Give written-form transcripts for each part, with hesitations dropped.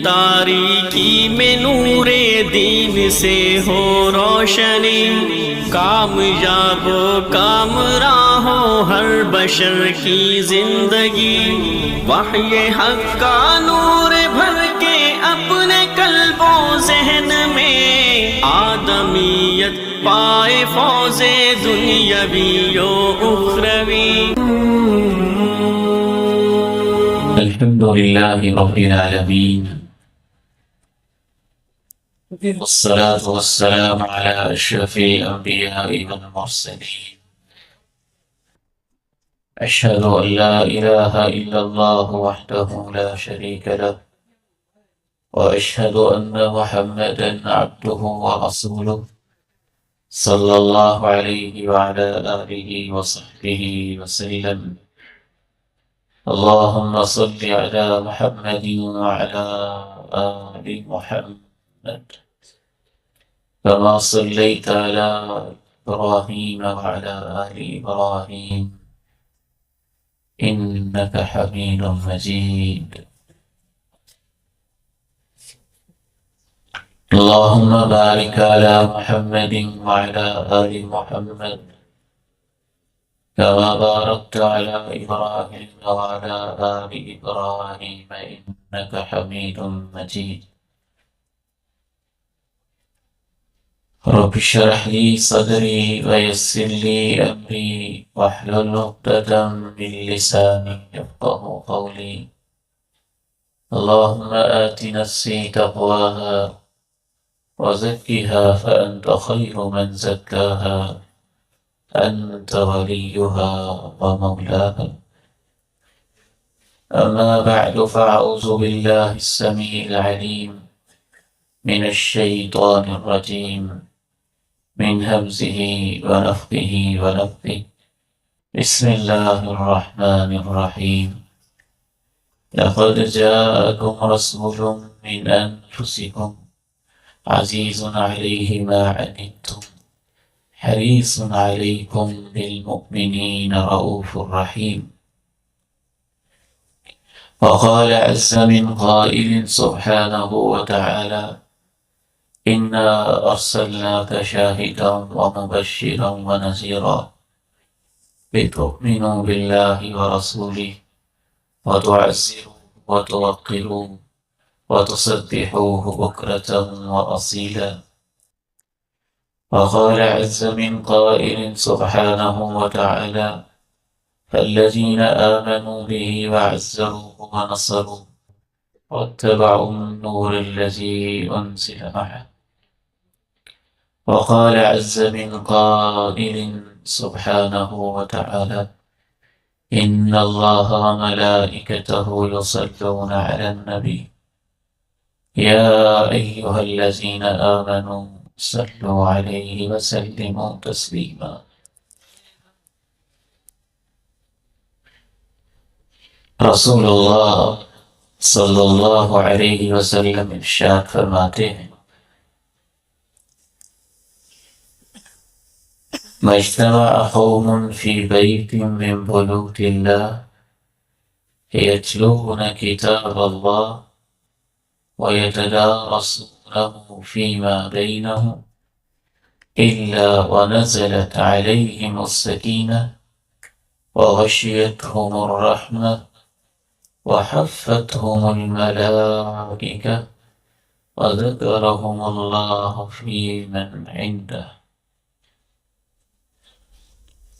تاریکی میں نور دین سے ہو روشنی، کامیاب و کامراں ہو ہر بشر کی زندگی، وحی حق کا نور بھر کے اپنے قلب و ذہن میں، آدمیت پائے فوز دنیاوی و اخروی۔ الحمد لله رب العالمين، والصلاة والسلام على أشرف الأنبياء والمرسلين، أشهد أن لا إله إلا الله وحده لا شريك له، وأشهد أن محمدا عبده ورسوله صلى الله عليه وعلى آله وصحبه وسلم۔ اللهم صل على محمد وعلى آل محمد كما صليت على إبراهيم وعلى آل إبراهيم إنك حميد مجيد۔ اللهم بارك على محمد وعلى آل محمد كما باركت على إبراهيم وعلى آل إبراهيم إنك حميد مجيد۔ رب اشرح لي صدري ويسر لي أمري واحلل عقدة من لساني يفقهوا قولي۔ اللهم آت نفسي تقواها وزكها فأنت خير من زكاها، أنت وليها ومولاها۔ أما بعد، فأعوذ بالله السميع العليم من الشيطان الرجيم، من همزه ونفخه ونفثه۔ بسم الله الرحمن الرحيم۔ لقد جاءكم رسول من أنفسكم عزيز عليه ما عنتم حريص عليكم بالمؤمنين رؤوف رحيم۔ وقال عز من قائل سبحانه وتعالى: إنا أرسلناك شاهدا ومبشرا ونذيرا لتؤمنوا بالله ورسوله وتعزروه وتوقروه وتسبحوه بكرة وأصيلا۔ وقال عز من قائل سبحانه وتعالى: فالذين آمنوا به وعزروه ونصروه واتبعوا النور الذي أنزل معه۔ وقال عز من قائل سبحانه وتعالى: إن الله وملائكته يصلون على النبي يا أيها الذين آمنوا صلوا عليه وسلموا تسليما۔ رسول اللہ صلی اللہ علیہ وسلم ارشاد فرماتے ہیں: ما اجتمع قوم في بيت من بيوت الله يتلون كتاب الله ويتدارسونه فيما بينهم إلا ونزلت عليهم السكينة وغشيتهم الرحمة وحفتهم الملائكة وذكرهم الله في من عنده۔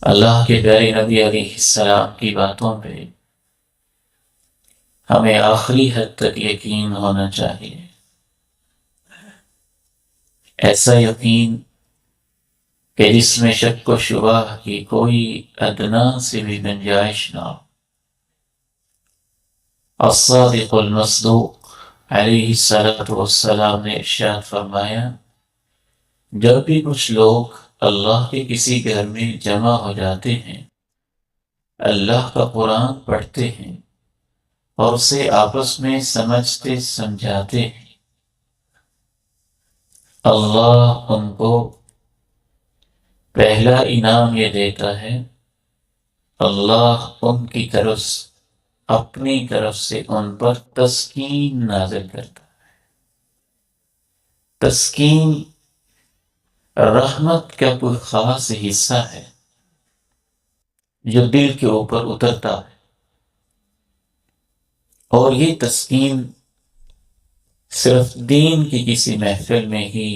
اللہ کے پیارے نبی علیہ السلام کی باتوں پہ ہمیں آخری حد تک یقین ہونا چاہیے، ایسا یقین کہ جس میں شک و شبہ کی کوئی ادنا سے بھی گنجائش نہ ہو۔ الصادق المصدوق علیہ الصلاۃ والسلام نے ارشاد فرمایا: جب بھی کچھ لوگ اللہ کے کسی گھر میں جمع ہو جاتے ہیں، اللہ کا قرآن پڑھتے ہیں اور اسے آپس میں سمجھتے سمجھاتے ہیں، اللہ ان کو پہلا انعام یہ دیتا ہے، اللہ ان کی طرف اپنی طرف سے ان پر تسکین نازل کرتا ہے۔ تسکین رحمت کا کوئی خاص حصہ ہے جو دل کے اوپر اترتا ہے، اور یہ تسکین صرف دین کی کسی محفل میں ہی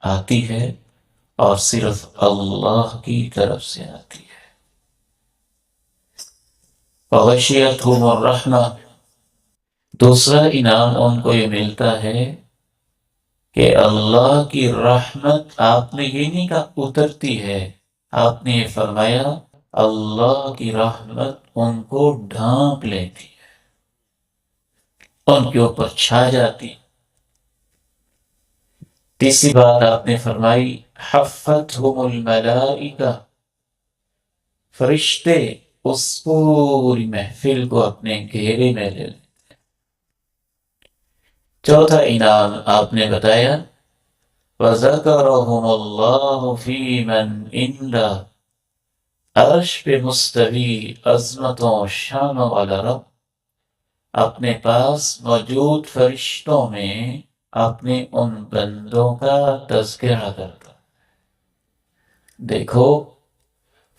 آتی ہے اور صرف اللہ کی طرف سے آتی ہے۔ وغشیتہم الرحمہ، دوسرا انعام ان کو یہ ملتا ہے کہ اللہ کی رحمت آپ نے یہ نہیں کہا اترتی ہے، آپ نے یہ فرمایا اللہ کی رحمت ان کو ڈھانپ لیتی ہے، ان کے اوپر چھا جاتی۔ تیسری بات آپ نے فرمائی حفتہم الملائکہ، فرشتے اس پوری محفل کو اپنے گھیرے میں لے لیتے۔ چوتھا انعام آپ نے بتایا وَذَكَرَهُمُ اللَّهُ فِي مَنْ عِنْدَهُ، عرش پہ مستوی عظمتوں شانوں والا رب اپنے پاس موجود فرشتوں میں اپنے ان بندوں کا تذکرہ کرتا۔ دیکھو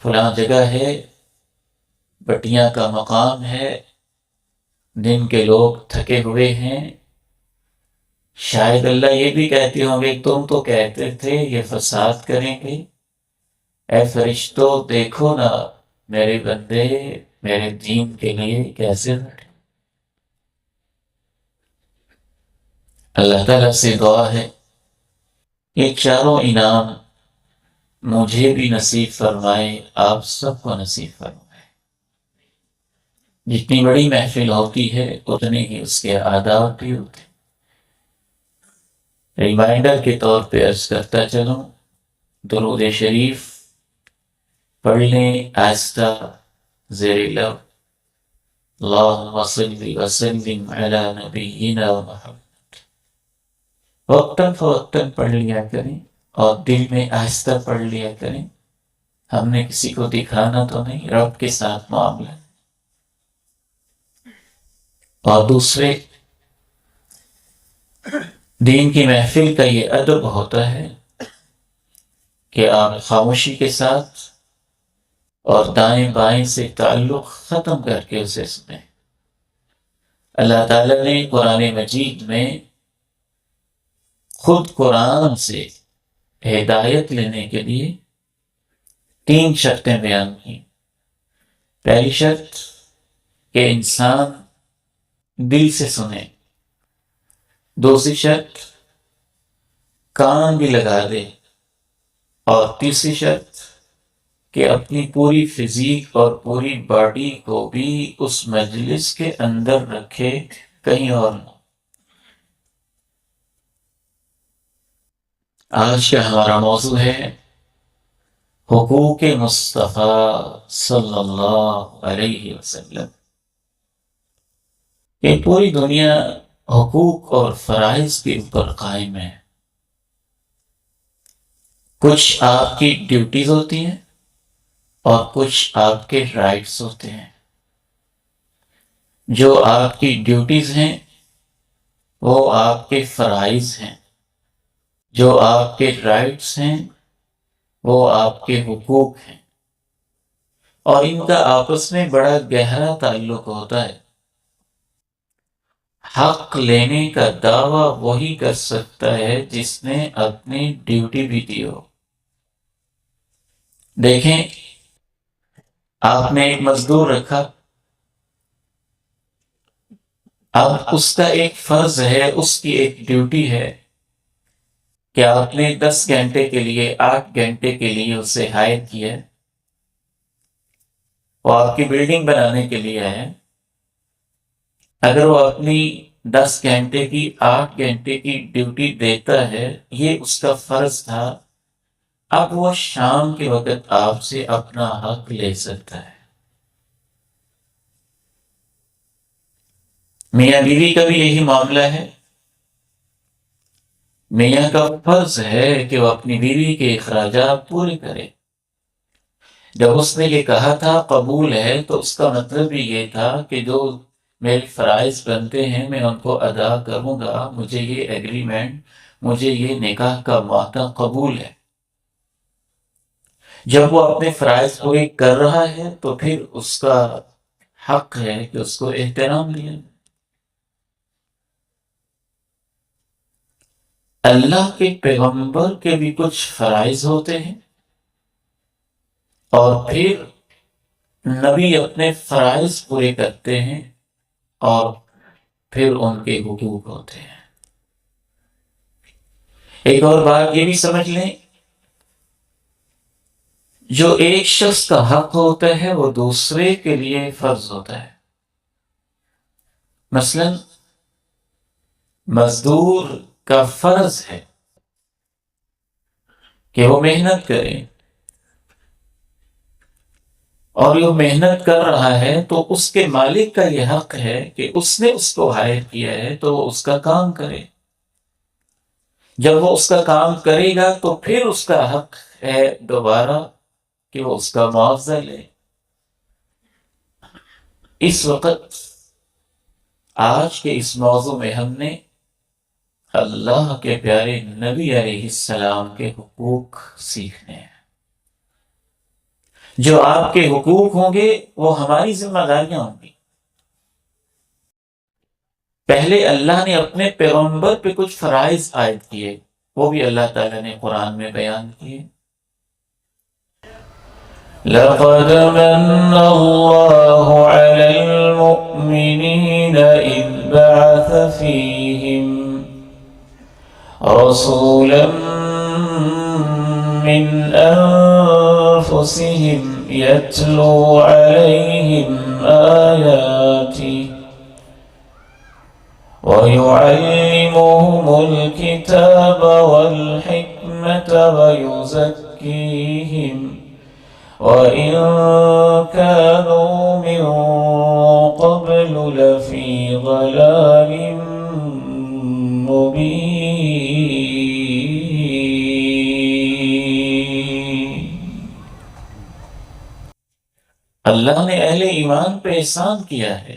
فلاں جگہ ہے، بٹیاں کا مقام ہے، دن کے لوگ تھکے ہوئے ہیں، شاید اللہ یہ بھی کہتے ہوں گے تم تو کہتے تھے یہ فساد کریں گے، اے فرشتوں دیکھو نا میرے بندے میرے دین کے لیے کیسے بیٹھے۔ اللہ تعالیٰ سے دعا ہے یہ چاروں انعام مجھے بھی نصیب فرمائے، آپ سب کو نصیب فرمائے۔ جتنی بڑی محفل ہوتی ہے اتنے ہی اس کے آداب بھی ہوتے ہیں۔ ریمائنڈر کے طور پہ عرض کرتا چلوں، درود شریف پڑھ لیں آہستہ زیر لب، اللہم صلی وسلم علی نبینا محمد، وقتاً فوقتاً پڑھ لیا کریں اور دل میں آہستہ پڑھ لیا کریں۔ ہم نے کسی کو دکھانا تو نہیں، رب کے ساتھ معاملہ۔ اور دوسرے دین کی محفل کا یہ ادب ہوتا ہے کہ آپ خاموشی کے ساتھ اور دائیں بائیں سے تعلق ختم کر کے اسے سنیں۔ اللہ تعالیٰ نے قرآن مجید میں خود قرآن سے ہدایت لینے کے لیے 3 شرطیں بیان کی۔ پہلی شرط کہ انسان دل سے سنے، دوسری شرط کان بھی لگا دے، اور تیسری شرط کہ اپنی پوری فزیک اور پوری باڈی کو بھی اس مجلس کے اندر رکھے، کہیں اور نہ۔ آج کا ہمارا موضوع ہے حقوق مصطفیٰ صلی اللہ علیہ وسلم۔ یہ پوری دنیا حقوق اور فرائض کے اوپر قائم ہے۔ کچھ آپ کی ڈیوٹیز ہوتی ہیں اور کچھ آپ کے رائٹس ہوتے ہیں۔ جو آپ کی ڈیوٹیز ہیں وہ آپ کے فرائض ہیں، جو آپ کے رائٹس ہیں وہ آپ کے حقوق ہیں، اور ان کا آپس میں بڑا گہرا تعلق ہوتا ہے۔ حق لینے کا دعویٰ وہی کر سکتا ہے جس نے اپنی ڈیوٹی بھی دی ہو۔ دیکھیں، آپ نے ایک مزدور رکھا، اب اس کا ایک فرض ہے، اس کی ایک ڈیوٹی ہے کہ آپ نے 10 گھنٹے کے لیے 8 گھنٹے کے لیے اسے ہائر کیا، وہ آپ کی بلڈنگ بنانے کے لیے ہے۔ اگر وہ اپنی 10 گھنٹے کی 8 گھنٹے کی ڈیوٹی دیتا ہے، یہ اس کا فرض تھا، اب وہ شام کے وقت آپ سے اپنا حق لے سکتا ہے۔ میاں بیوی کا بھی یہی معاملہ ہے۔ میاں کا فرض ہے کہ وہ اپنی بیوی کے اخراجات پورے کرے۔ جب اس نے یہ کہا تھا قبول ہے، تو اس کا مطلب بھی یہ تھا کہ جو میرے فرائض بنتے ہیں، میں ان کو ادا کروں گا، مجھے یہ ایگریمنٹ، مجھے یہ نکاح کا معاہدہ قبول ہے۔ جب وہ اپنے فرائض پورے کر رہا ہے تو پھر اس کا حق ہے کہ اس کو احترام دیا۔ اللہ کے پیغمبر کے بھی کچھ فرائض ہوتے ہیں، اور پھر نبی اپنے فرائض پورے کرتے ہیں، اور پھر ان کے حقوق ہوتے ہیں۔ ایک اور بات یہ بھی سمجھ لیں، جو ایک شخص کا حق ہوتا ہے وہ دوسرے کے لیے فرض ہوتا ہے۔ مثلا مزدور کا فرض ہے کہ وہ محنت کرے، اور وہ محنت کر رہا ہے تو اس کے مالک کا یہ حق ہے کہ اس نے اس کو ہائر کیا ہے تو وہ اس کا کام کرے۔ جب وہ اس کا کام کرے گا تو پھر اس کا حق ہے دوبارہ کہ وہ اس کا معاوضہ لے۔ اس وقت آج کے اس موضوع میں ہم نے اللہ کے پیارے نبی علیہ السلام کے حقوق سیکھنے ہیں۔ جو آپ کے حقوق ہوں گے وہ ہماری ذمہ داریاں ہوں گی۔ پہلے اللہ نے اپنے پیغمبر پہ کچھ فرائض عائد کیے، وہ بھی اللہ تعالیٰ نے قرآن میں بیان کیے۔ لَقَدْ مَنَّ اللَّهُ عَلَى الْمُؤْمِنِينَ إِذْ بَعَثَ فِيهِمْ رَسُولًا مِّنْ أَنفُسِهِمْ يَتْلُو عَلَيْهِمْ آيَاتِهِ وَيُعَلِّمُهُمُ الْكِتَابَ وَالْحِكْمَةَ وَيُزَكِّيهِمْ وَإِن كَانُوا مِن قَبْلُ لَفِي ضَلَالٍ مُبِينٍ۔ اللہ نے اہل ایمان پہ احسان کیا ہے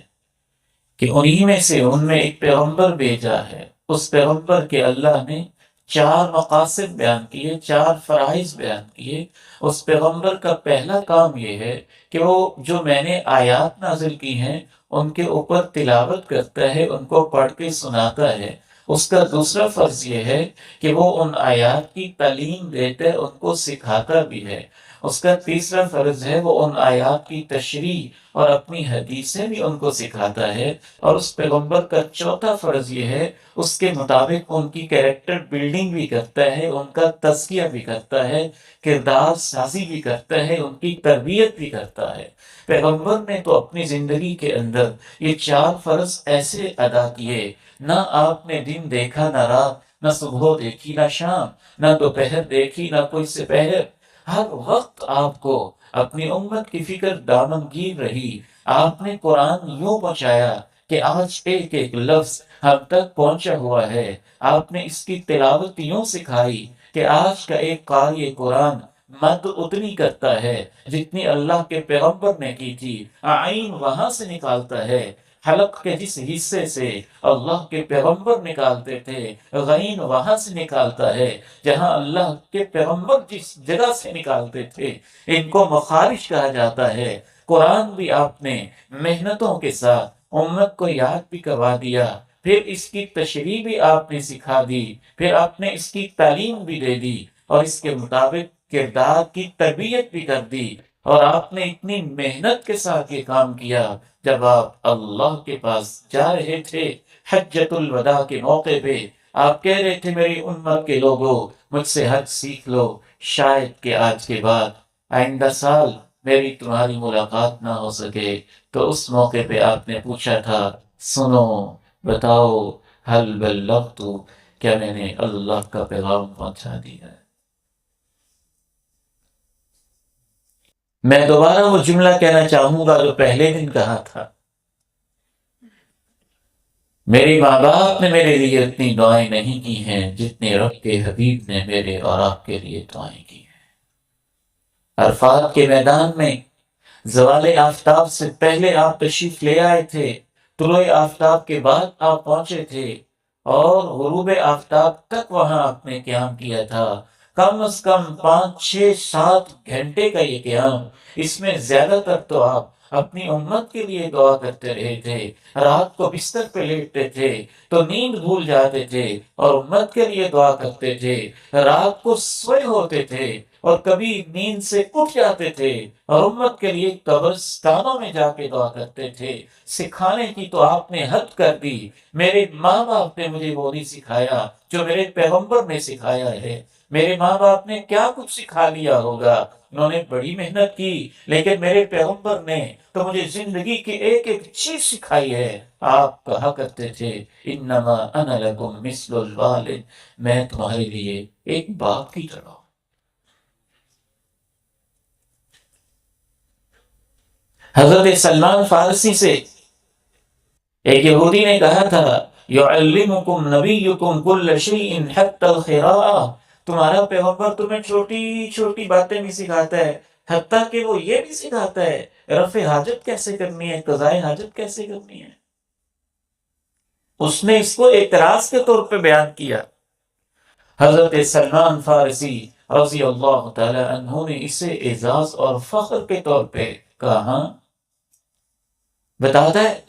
کہ انہی میں سے ان میں ایک پیغمبر بھیجا ہے۔ اس پیغمبر کے اللہ نے 4 مقاصد بیان کیے، 4 فرائض بیان کیے۔ اس پیغمبر کا پہلا کام یہ ہے کہ وہ جو میں نے آیات نازل کی ہیں ان کے اوپر تلاوت کرتا ہے، ان کو پڑھ کے سناتا ہے۔ اس کا دوسرا فرض یہ ہے کہ وہ ان آیات کی تعلیم دیتا ہے، ان کو سکھاتا بھی ہے۔ اس کا تیسرا فرض ہے وہ ان آیات کی تشریح اور اپنی حدیثیں بھی ان کو سکھاتا ہے۔ اور اس پیغمبر کا چوتھا فرض یہ ہے اس کے مطابق ان کی کیریکٹر بلڈنگ بھی کرتا ہے، ان کا تزکیہ بھی کرتا ہے، کردار سازی بھی کرتا ہے، ان کی تربیت بھی کرتا ہے۔ پیغمبر نے تو اپنی زندگی کے اندر یہ 4 فرض ایسے ادا کیے، نہ آپ نے دن دیکھا نہ رات، نہ صبح دیکھی نہ شام، نہ دوپہر دیکھی نہ کوئی سپہر، ہر وقت آپ کو اپنی امت کی فکر دامنگیر رہی۔ آپ نے قرآن یوں پہنچایا کہ آج ایک ایک لفظ ہم تک پہنچا ہوا ہے۔ آپ نے اس کی تلاوت یوں سکھائی کہ آج کا ایک قاری قرآن مد اتنی کرتا ہے جتنی اللہ کے پیغمبر نے کی تھی۔ عین وہاں سے نکالتا ہے حلق کے جس حصے سے اللہ کے پیغمبر نکالتے تھے، غین وہاں سے نکالتا ہے جہاں اللہ کے پیغمبر جس جگہ سے نکالتے تھے۔ ان کو مخارج کہا جاتا ہے۔ قرآن بھی آپ نے محنتوں کے ساتھ امت کو یاد بھی کروا دیا، پھر اس کی تشریح بھی آپ نے سکھا دی، پھر آپ نے اس کی تعلیم بھی دے دی، اور اس کے مطابق کردار کی تربیت بھی کر دی۔ اور آپ نے اتنی محنت کے ساتھ یہ کام کیا، جب آپ اللہ کے پاس جا رہے تھے حجۃ الوداع کے موقع پہ، آپ کہہ رہے تھے میری امت کے لوگوں مجھ سے حج سیکھ لو، شاید کہ آج کے بعد آئندہ سال میری تمہاری ملاقات نہ ہو سکے۔ تو اس موقع پہ آپ نے پوچھا تھا سنو بتاؤ حل بلغت، کیا میں نے اللہ کا پیغام پہنچا دیا ہے؟ میں دوبارہ وہ جملہ کہنا چاہوں گا جو پہلے دن کہا تھا، میری ماں باپ نے میرے لیے اتنی دعائیں نہیں کی ہیں جتنے رب کے حبیب نے میرے اور آپ کے لیے دعائیں کی ہیں۔ عرفات کے میدان میں زوال آفتاب سے پہلے آپ تشریف لے آئے تھے، طلوع آفتاب کے بعد آپ پہنچے تھے اور غروب آفتاب تک وہاں آپ نے قیام کیا تھا۔ کم از کم 5 6 7 گھنٹے کا یہ قیام، اس میں زیادہ تر تو آپ اپنی امت کے لیے دعا کرتے رہے تھے۔ رات کو بستر پہ لیٹتے تھے تو نیند بھول جاتے تھے اور امت کے لیے دعا کرتے تھے۔ رات کو سوئے ہوتے تھے اور کبھی نیند سے اٹھ جاتے تھے اور امت کے لیے قبرستانوں میں جا کے دعا کرتے تھے۔ سکھانے کی تو آپ نے حد کر دی۔ میرے ماں باپ نے مجھے وہ نہیں سکھایا جو میرے پیغمبر نے سکھایا ہے۔ میرے ماں باپ نے کیا کچھ سکھا لیا ہوگا، انہوں نے بڑی محنت کی، لیکن میرے پیغمبر نے تو مجھے زندگی کی ایک ایک چیز سکھائی ہے۔ آپ کہا کرتے تھے انما انا لکم مثل الوالد، میں تمہارے لیے ایک باپ کی طرح ہوں۔ حضرت سلمان فارسی سے ایک یہودی نے کہا تھا یعلمکم نبیکم کل شیء حتی الخراء، تمہارا پیغمبر تمہیں چھوٹی چھوٹی باتیں بھی سکھاتا ہے، حتیٰ کہ وہ یہ بھی سکھاتا ہے رفع حاجت کیسے کرنی ہے، قضاء حاجت کیسے کرنی ہے۔ اس نے اس کو اعتراض کے طور پہ بیان کیا۔ حضرت سلمان فارسی رضی اللہ تعالی عنہ نے اسے اعزاز اور فخر کے طور پہ کہا، بتاتا ہے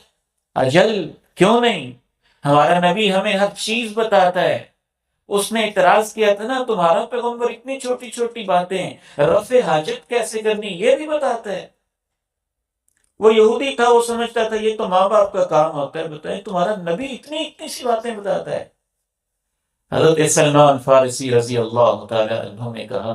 اجل کیوں نہیں، ہمارا نبی ہمیں ہر چیز بتاتا ہے۔ اس نے اعتراض کیا تھا نا، تمہارا پیغمبر اتنی چھوٹی چھوٹی باتیں، رفع حاجت کیسے کرنی یہ بھی بتاتا ہے۔ وہ یہودی تھا، وہ سمجھتا تھا یہ تو ماں باپ کا کام ہوتا ہے، بتائیں تمہارا نبی اتنی سی باتیں بتاتا ہے۔ حضرت سلمان فارسی رضی اللہ تعالی عنہ نے کہا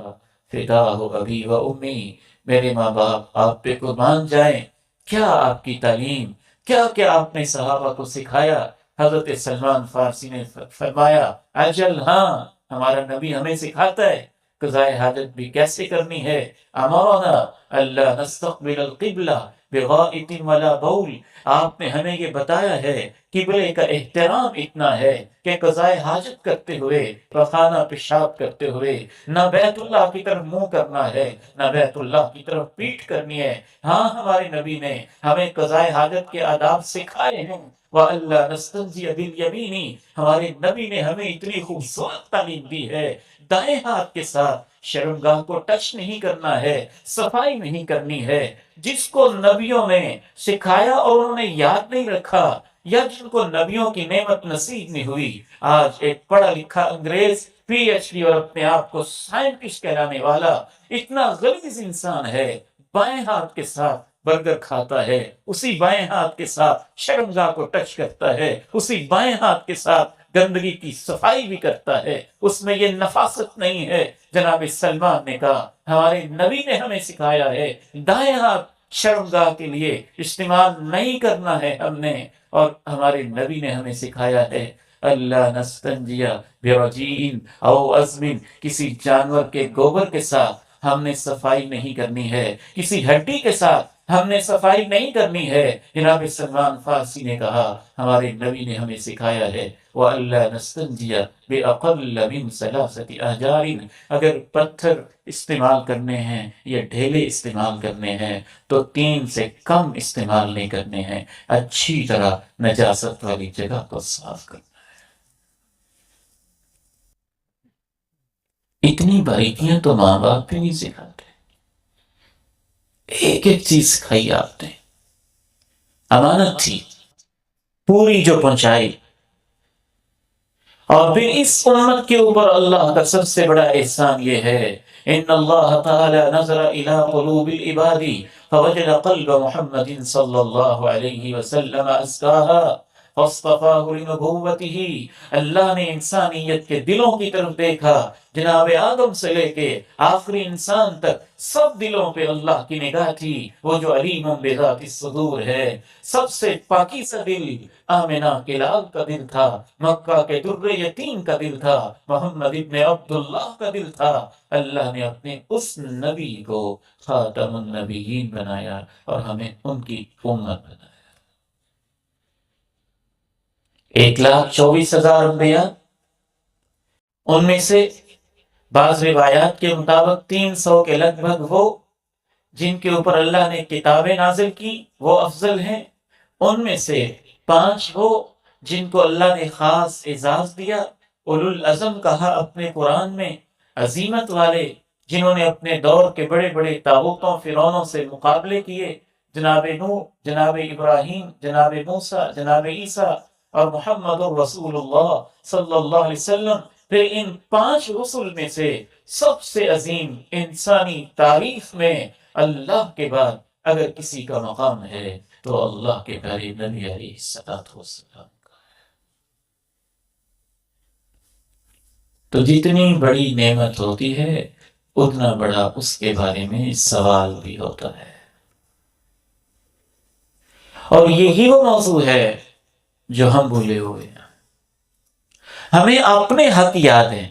فداہ ابی و امی، میرے ماں باپ آپ پہ قربان جائیں، کیا آپ کی تعلیم، کیا کیا آپ نے صحابہ کو سکھایا۔ حضرت سلمان فارسی نے فرمایا اجل ہاں، ہمارا نبی ہمیں سکھاتا ہے قضاء حاجت بھی کیسے کرنی ہے۔ امرنا اللہ نستقبل القبلہ بغائط ولا بول، آپ نے ہمیں یہ بتایا ہے قبلے کا احترام اتنا ہے کہ قضاء حاجت کرتے ہوئے، پخانہ پیشاب کرتے ہوئے نہ بیت اللہ کی طرف منہ کرنا ہے، نہ بیت اللہ کی طرف پیٹھ کرنی ہے۔ ہاں ہمارے نبی نے ہمیں قضاء حاجت کے آداب سکھائے ہیں۔ وَأَلَّا نَسْتَنْجِيَ بِالْيَمِينِ، ہمارے نبی نے ہمیں اتنی خوبصورت تعلیم دی ہے، دائیں ہاتھ کے ساتھ شرمگاہ کو ٹچ نہیں کرنا ہے، صفائی نہیں کرنی ہے۔ جس کو نبیوں نے سکھایا اور انہوں نے یاد نہیں رکھا، یا جن کو نبیوں کی نعمت نصیب نہیں ہوئی، آج ایک پڑھا لکھا انگریز PhD اور اپنے آپ کو سائنٹسٹ کہلانے والا اتنا غلیظ انسان ہے، بائیں ہاتھ کے ساتھ برگر کھاتا ہے، اسی بائیں ہاتھ کے ساتھ شرمگاہ کو ٹچ کرتا ہے، اسی بائیں ہاتھ کے ساتھ گندگی کی صفائی بھی کرتا ہے، اس میں یہ نفاست نہیں ہے۔ جناب سلمان نے کہا ہمارے نبی نے ہمیں سکھایا ہے دائیں ہاتھ شرمگاہ کے لیے استعمال نہیں کرنا ہے ہم نے، اور ہمارے نبی نے ہمیں سکھایا ہے اللہ نستنجیا برجین او عظم، کسی جانور کے گوبر کے ساتھ ہم نے صفائی نہیں کرنی ہے، کسی ہڈی کے ساتھ ہم نے صفائی نہیں کرنی ہے۔ جناب سلمان فارسی نے کہا ہمارے نبی نے ہمیں سکھایا ہے وَأَلَّا نَسْتَنْجِيَ بِأَقَلَّ مِنْ ثَلَاثَةِ أَحْجَارٍ، اگر پتھر استعمال کرنے ہیں یا ڈھیلے استعمال کرنے ہیں تو 3 سے کم استعمال نہیں کرنے ہیں، اچھی طرح نجاست والی جگہ کو صاف کرنا۔ اتنی باریکیاں تو ماں باپ بھی نہیں سکھاتے، ایک ایک چیز سکھائی آپ نے، امانت تھی پوری جو پہنچائی۔ اور پھر اس امت کے اوپر اللہ کا سب سے بڑا احسان یہ ہے ان اللہ تعالی نظر الى قلوب العباد فوجد قلب محمد صلی اللہ علیہ وسلم ازکاها فاصطفاه لنبوته، اللہ نے انسانیت کے دلوں کی طرف دیکھا، جناب آدم سے لے کے آخری انسان تک سب دلوں پہ اللہ کی نگاہ تھی۔ وہ جو علیم بذات الصدور ہے، سب سے پاکیزہ دل آمنہ کے لال کا دل تھا، مکہ کے در یتیم کا دل تھا، محمد ابن عبداللہ کا دل تھا۔ اللہ نے اپنے اس نبی کو خاتم النبیین بنایا اور ہمیں ان کی امت بنایا۔ 1,24,000 انبیاء، ان میں سے بعض روایات کے مطابق 300 کے لگ بھگ وہ جن کے اوپر اللہ نے کتابیں نازل کی وہ افضل ہیں، ان میں سے 5 وہ جن کو اللہ نے خاص اعزاز دیا، اولو العزم کہا اپنے قرآن میں، عظیمت والے جنہوں نے اپنے دور کے بڑے بڑے طاغوتوں فرعونوں سے مقابلے کیے، جناب نوح، جناب ابراہیم، جناب موسیٰ، جناب عیسیٰ اور محمد رسول اللہ صلی اللہ علیہ وسلم۔ پھر ان 5 رسل میں سے سب سے عظیم انسانی تاریخ میں اللہ کے بعد اگر کسی کا مقام ہے تو اللہ کے پیارے نبی علیہ الصلوۃ والسلام کا ہے۔ تو جتنی بڑی نعمت ہوتی ہے اتنا بڑا اس کے بارے میں سوال بھی ہوتا ہے، اور یہی وہ موضوع ہے جو ہم بھولے ہوئے ہیں۔ ہمیں اپنے حق یاد ہیں۔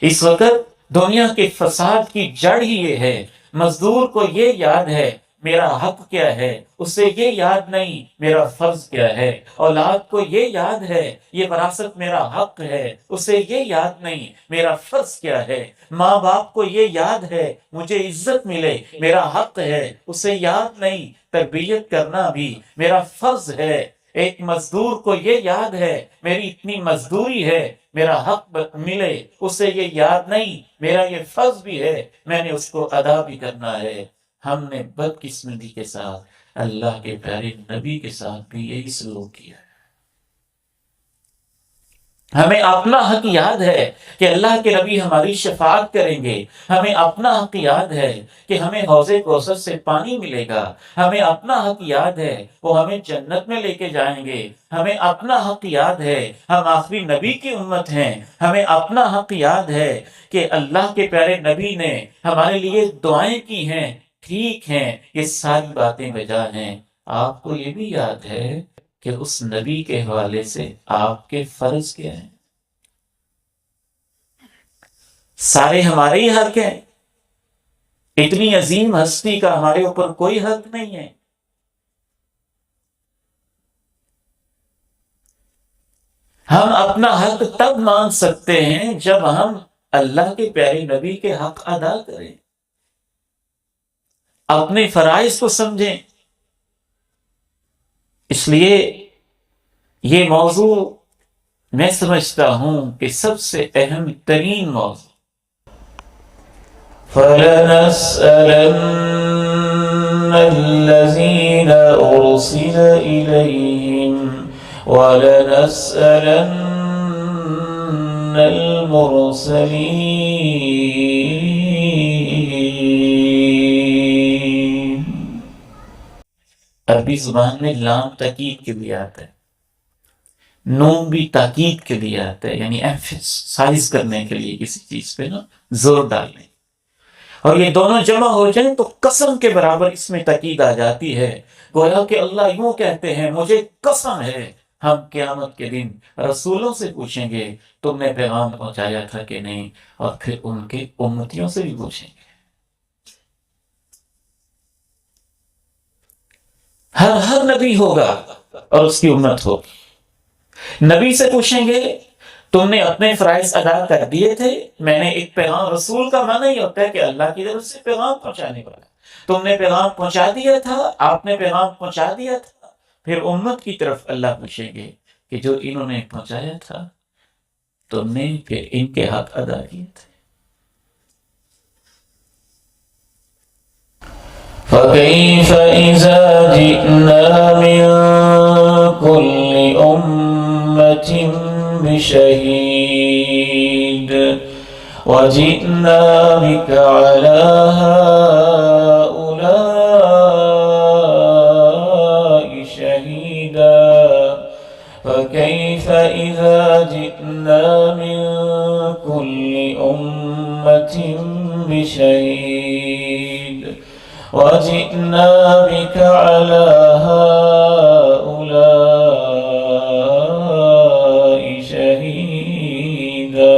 اس وقت دنیا کے فساد کی جڑ ہی یہ ہے، مزدور کو یہ یاد ہے میرا حق کیا ہے، اسے یہ یاد نہیں میرا فرض کیا ہے، اولاد کو یہ یاد ہے یہ وراثت میرا حق ہے، اسے یہ یاد نہیں میرا فرض کیا ہے، ماں باپ کو یہ یاد ہے مجھے عزت ملے میرا حق ہے، اسے یاد نہیں تربیت کرنا بھی میرا فرض ہے۔ ایک مزدور کو یہ یاد ہے میری اتنی مزدوری ہے میرا حق ملے، اسے یہ یاد نہیں میرا یہ فرض بھی ہے میں نے اس کو ادا بھی کرنا ہے۔ ہم نے بدقسمتی کے ساتھ اللہ کے پیارے نبی کے ساتھ بھی یہی سلوک کیا ہے۔ ہمیں اپنا حق یاد ہے کہ اللہ کے نبی ہماری شفاعت کریں گے، ہمیں اپنا حق یاد ہے کہ ہمیں حوض کوثر سے پانی ملے گا، ہمیں اپنا حق یاد ہے وہ ہمیں جنت میں لے کے جائیں گے، ہمیں اپنا حق یاد ہے ہم آخری نبی کی امت ہیں، ہمیں اپنا حق یاد ہے کہ اللہ کے پیارے نبی نے ہمارے لیے دعائیں کی ہیں، ٹھیک ہیں، یہ ساری باتیں بجا ہیں۔ آپ کو یہ بھی یاد ہے کہ اس نبی کے حوالے سے آپ کے فرض کیا ہیں؟ سارے ہمارے ہی حق ہیں، اتنی عظیم ہستی کا ہمارے اوپر کوئی حق نہیں ہے۔ ہم اپنا حق تب مان سکتے ہیں جب ہم اللہ کے پیارے نبی کے حق ادا کریں، اپنے فرائض کو سمجھیں۔ اس لیے یہ موضوع میں سمجھتا ہوں کہ سب سے اہم ترین موضوع فَلَنَسْأَلَنَّ الَّذِينَ أُرْسِلَ إِلَيْهِمْ وَلَنَسْأَلَنَّ الْمُرْسَلِينَ۔ عربی زبان میں لام تاکید کے لیے آتا ہے، نون بھی تاکید کے لیے آتا ہے، یعنی ایمفسائز کرنے کے لیے کسی چیز پہ نا زور ڈالنے، اور یہ دونوں جمع ہو جائیں تو قسم کے برابر اس میں تاکید آ جاتی ہے۔ گویا کہ اللہ یوں کہتے ہیں مجھے قسم ہے ہم قیامت کے دن رسولوں سے پوچھیں گے تم نے پیغام پہنچایا تھا کہ نہیں، اور پھر ان کے امتیوں سے بھی پوچھیں گے۔ ہر نبی ہوگا اور اس کی امت ہوگی۔ نبی سے پوچھیں گے تم نے اپنے فرائض ادا کر دیے تھے؟ میں نے ایک پیغام، رسول کا معنی ہی ہوتا ہے کہ اللہ کی طرف سے پیغام پہنچانے والا، تم نے پیغام پہنچا دیا تھا، آپ نے پیغام پہنچا دیا تھا۔ پھر امت کی طرف اللہ پوچھیں گے کہ جو انہوں نے پہنچایا تھا تم نے پھر ان کے حق ادا کیے تھے۔ فَكَيْفَ إِذَا جِئْنَا مِن كُلِّ أُمَّةٍ بِشَهِيدٍ وَجِئْنَا بِكَ عَلَى هَؤُلَاءِ شَهِيدًا فَكَيْفَ إِذَا جِئْنَا مِن كُلِّ أُمَّةٍ بِشَهِيدٍ وَجِئْنَا بِكَ عَلَى هَؤُلَاءِ شَهِيدًا۔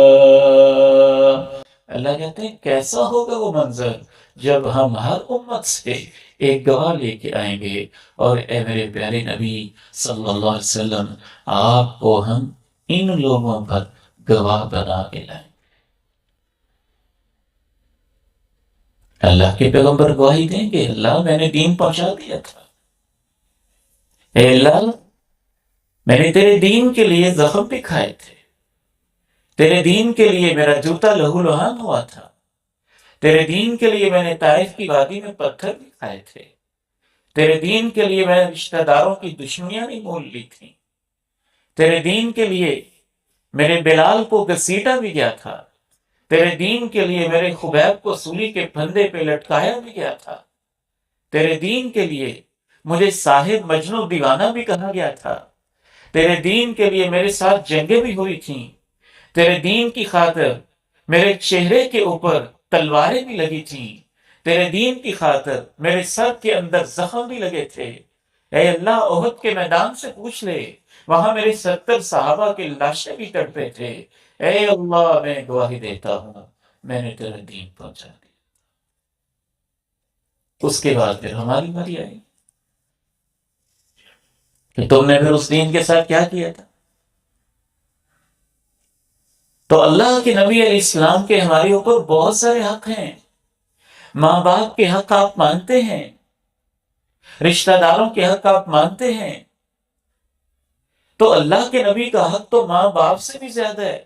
اللہ کہتے ہیں کیسا ہوگا وہ منظر جب ہم ہر امت سے ایک گواہ لے کے آئیں گے، اور اے میرے پیارے نبی صلی اللہ علیہ وسلم آپ کو ہم ان لوگوں پر گواہ بنا کے لائیں۔ اللہ کے پیغمبر گواہی دیں گے اللہ میں نے دین پہنچا دیا تھا، اے اللہ میں نے تیرے دین کے لیے زخم بھی کھائے تھے، تیرے دین کے لیے میرا جوتا لہو لہان ہوا تھا، تیرے دین کے لیے میں نے طائف کی وادی میں پتھر بھی کھائے تھے، تیرے دین کے لیے میں نے رشتہ داروں کی دشمنیاں بھی مول لی تھیں، تیرے دین کے لیے میرے بلال کو گھسیٹا بھی گیا تھا، تیرے دین کے لیے میرے خبیب کو سولی کے پھندے پہ لٹکایا بھی گیا تھا، تیرے دین کے لیے مجھے صاحب مجنون دیوانہ بھی کہا گیا تھا، تیرے دین کے لیے میرے ساتھ جنگیں بھی ہوئی تھیں، تیرے دین کی خاطر میرے چہرے کے اوپر تلواریں بھی لگی تھیں، تیرے دین کی خاطر میرے سر کے اندر زخم بھی لگے تھے۔ اے اللہ، احد کے میدان سے پوچھ لے، وہاں میرے 70 صحابہ کے لاشیں بھی تڑپے تھے۔ اے اللہ، میں گواہی دیتا ہوں میں نے تیرا دین پہنچا دیا۔ اس کے بعد پھر ہماری باری آئی کہ تم نے پھر اس دین کے ساتھ کیا کیا تھا؟ تو اللہ کے نبی علیہ السلام کے ہمارے اوپر بہت سارے حق ہیں۔ ماں باپ کے حق آپ مانتے ہیں، رشتہ داروں کے حق آپ مانتے ہیں، تو اللہ کے نبی کا حق تو ماں باپ سے بھی زیادہ ہے۔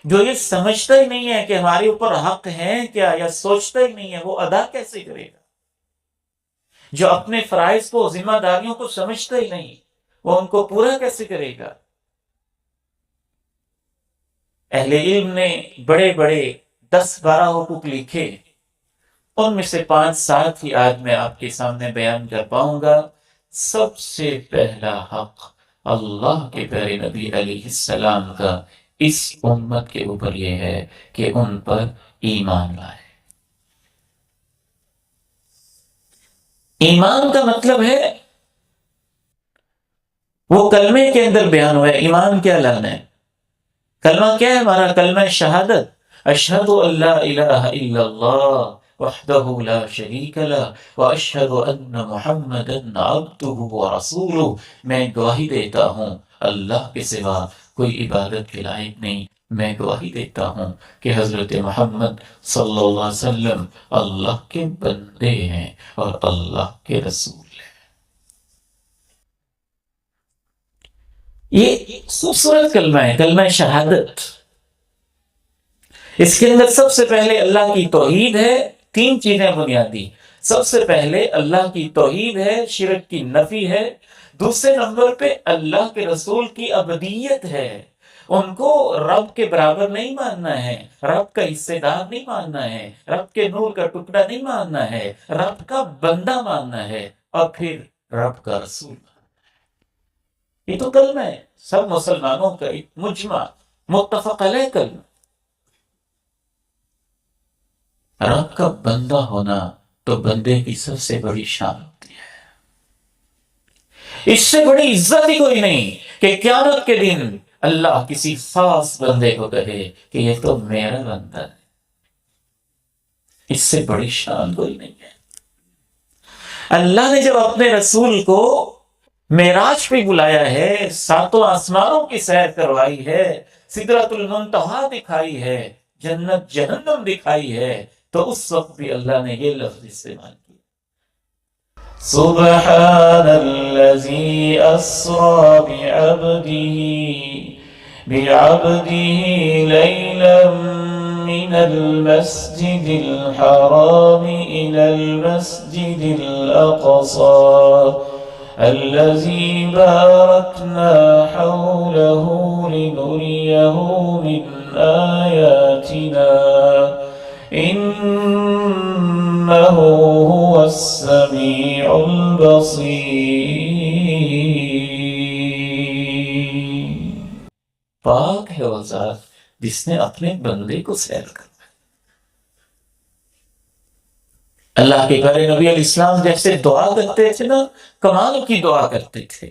جو یہ سمجھتا ہی نہیں ہے کہ ہمارے اوپر حق ہیں کیا، یا سوچتا ہی نہیں ہے، وہ ادا کیسے کرے گا؟ جو اپنے فرائض کو، ذمہ داریوں کو سمجھتا ہی نہیں، وہ ان کو پورا کیسے کرے گا؟ اہل علم نے بڑے بڑے 10-12 حقوق لکھے، ان میں سے 5-7 ہی آج میں آپ کے سامنے بیان کر پاؤں گا۔ سب سے پہلا حق اللہ کے پیارے نبی علیہ السلام کا اس امت کے اوپر یہ ہے کہ ان پر ایمان لائے۔ ایمان کا مطلب ہے وہ کلمے کے اندر بیان ہوا ہے۔ ایمان کیا لانا ہے؟ کلمہ کیا ہے ہمارا؟ کلمہ شہادت، اشہد ان لا الہ الا اللہ وحدہ لا شریک لہ واشہد ان محمدا عبدہ ورسولہ۔ میں گواہی دیتا ہوں اللہ کے سوا کوئی عبادت کے لائق نہیں، میں گواہی دیتا ہوں کہ حضرت محمد صلی اللہ علیہ وسلم اللہ کے بندے ہیں اور اللہ کے رسول ہیں۔ یہ خوبصورت کلمہ ہے، کلمہ شہادت۔ اس کے اندر سب سے پہلے اللہ کی توحید ہے، 3 چیزیں بنیادی۔ سب سے پہلے اللہ کی توحید ہے، شرک کی نفی ہے۔ دوسرے نمبر پہ اللہ کے رسول کی عبدیت ہے، ان کو رب کے برابر نہیں ماننا ہے، رب کا حصے دار نہیں ماننا ہے، رب کے نور کا ٹکڑا نہیں ماننا ہے، رب کا بندہ ماننا ہے، اور پھر رب کا رسول ماننا ہے۔ یہ تو کلمہ ہے، سب مسلمانوں کا ایک مجمع متفق علیہ کلمہ۔ رب کا بندہ ہونا تو بندے کی سب سے بڑی شان ہوتی ہے۔ اس سے بڑی عزت ہی کوئی نہیں کہ قیامت کے دن اللہ کسی خاص بندے کو کہے کہ یہ تو میرا بندہ ہے۔ اس سے بڑی شان کوئی نہیں ہے۔ اللہ نے جب اپنے رسول کو معراج پہ بلایا ہے، 7 آسمانوں کی سیر کروائی ہے، سدرۃ المنتہا دکھائی ہے، جنت جہنم دکھائی ہے، تو اس وقت بھی اللہ نے یہ لفظ استعمال کیا، سبحان الذی اسری بعبدہ لیلا من المسجد الحرام الى المسجد الاقصى الذي باركنا حوله لنريه من آياتنا إنه هو السميع البصير۔ پاک ہے وہ ذات جس نے اپنے بندے کو سیر کرنا۔ اللہ کے پیارے نبی علیہ السلام جیسے دعا کرتے تھے نا، کمال کی دعا کرتے تھے۔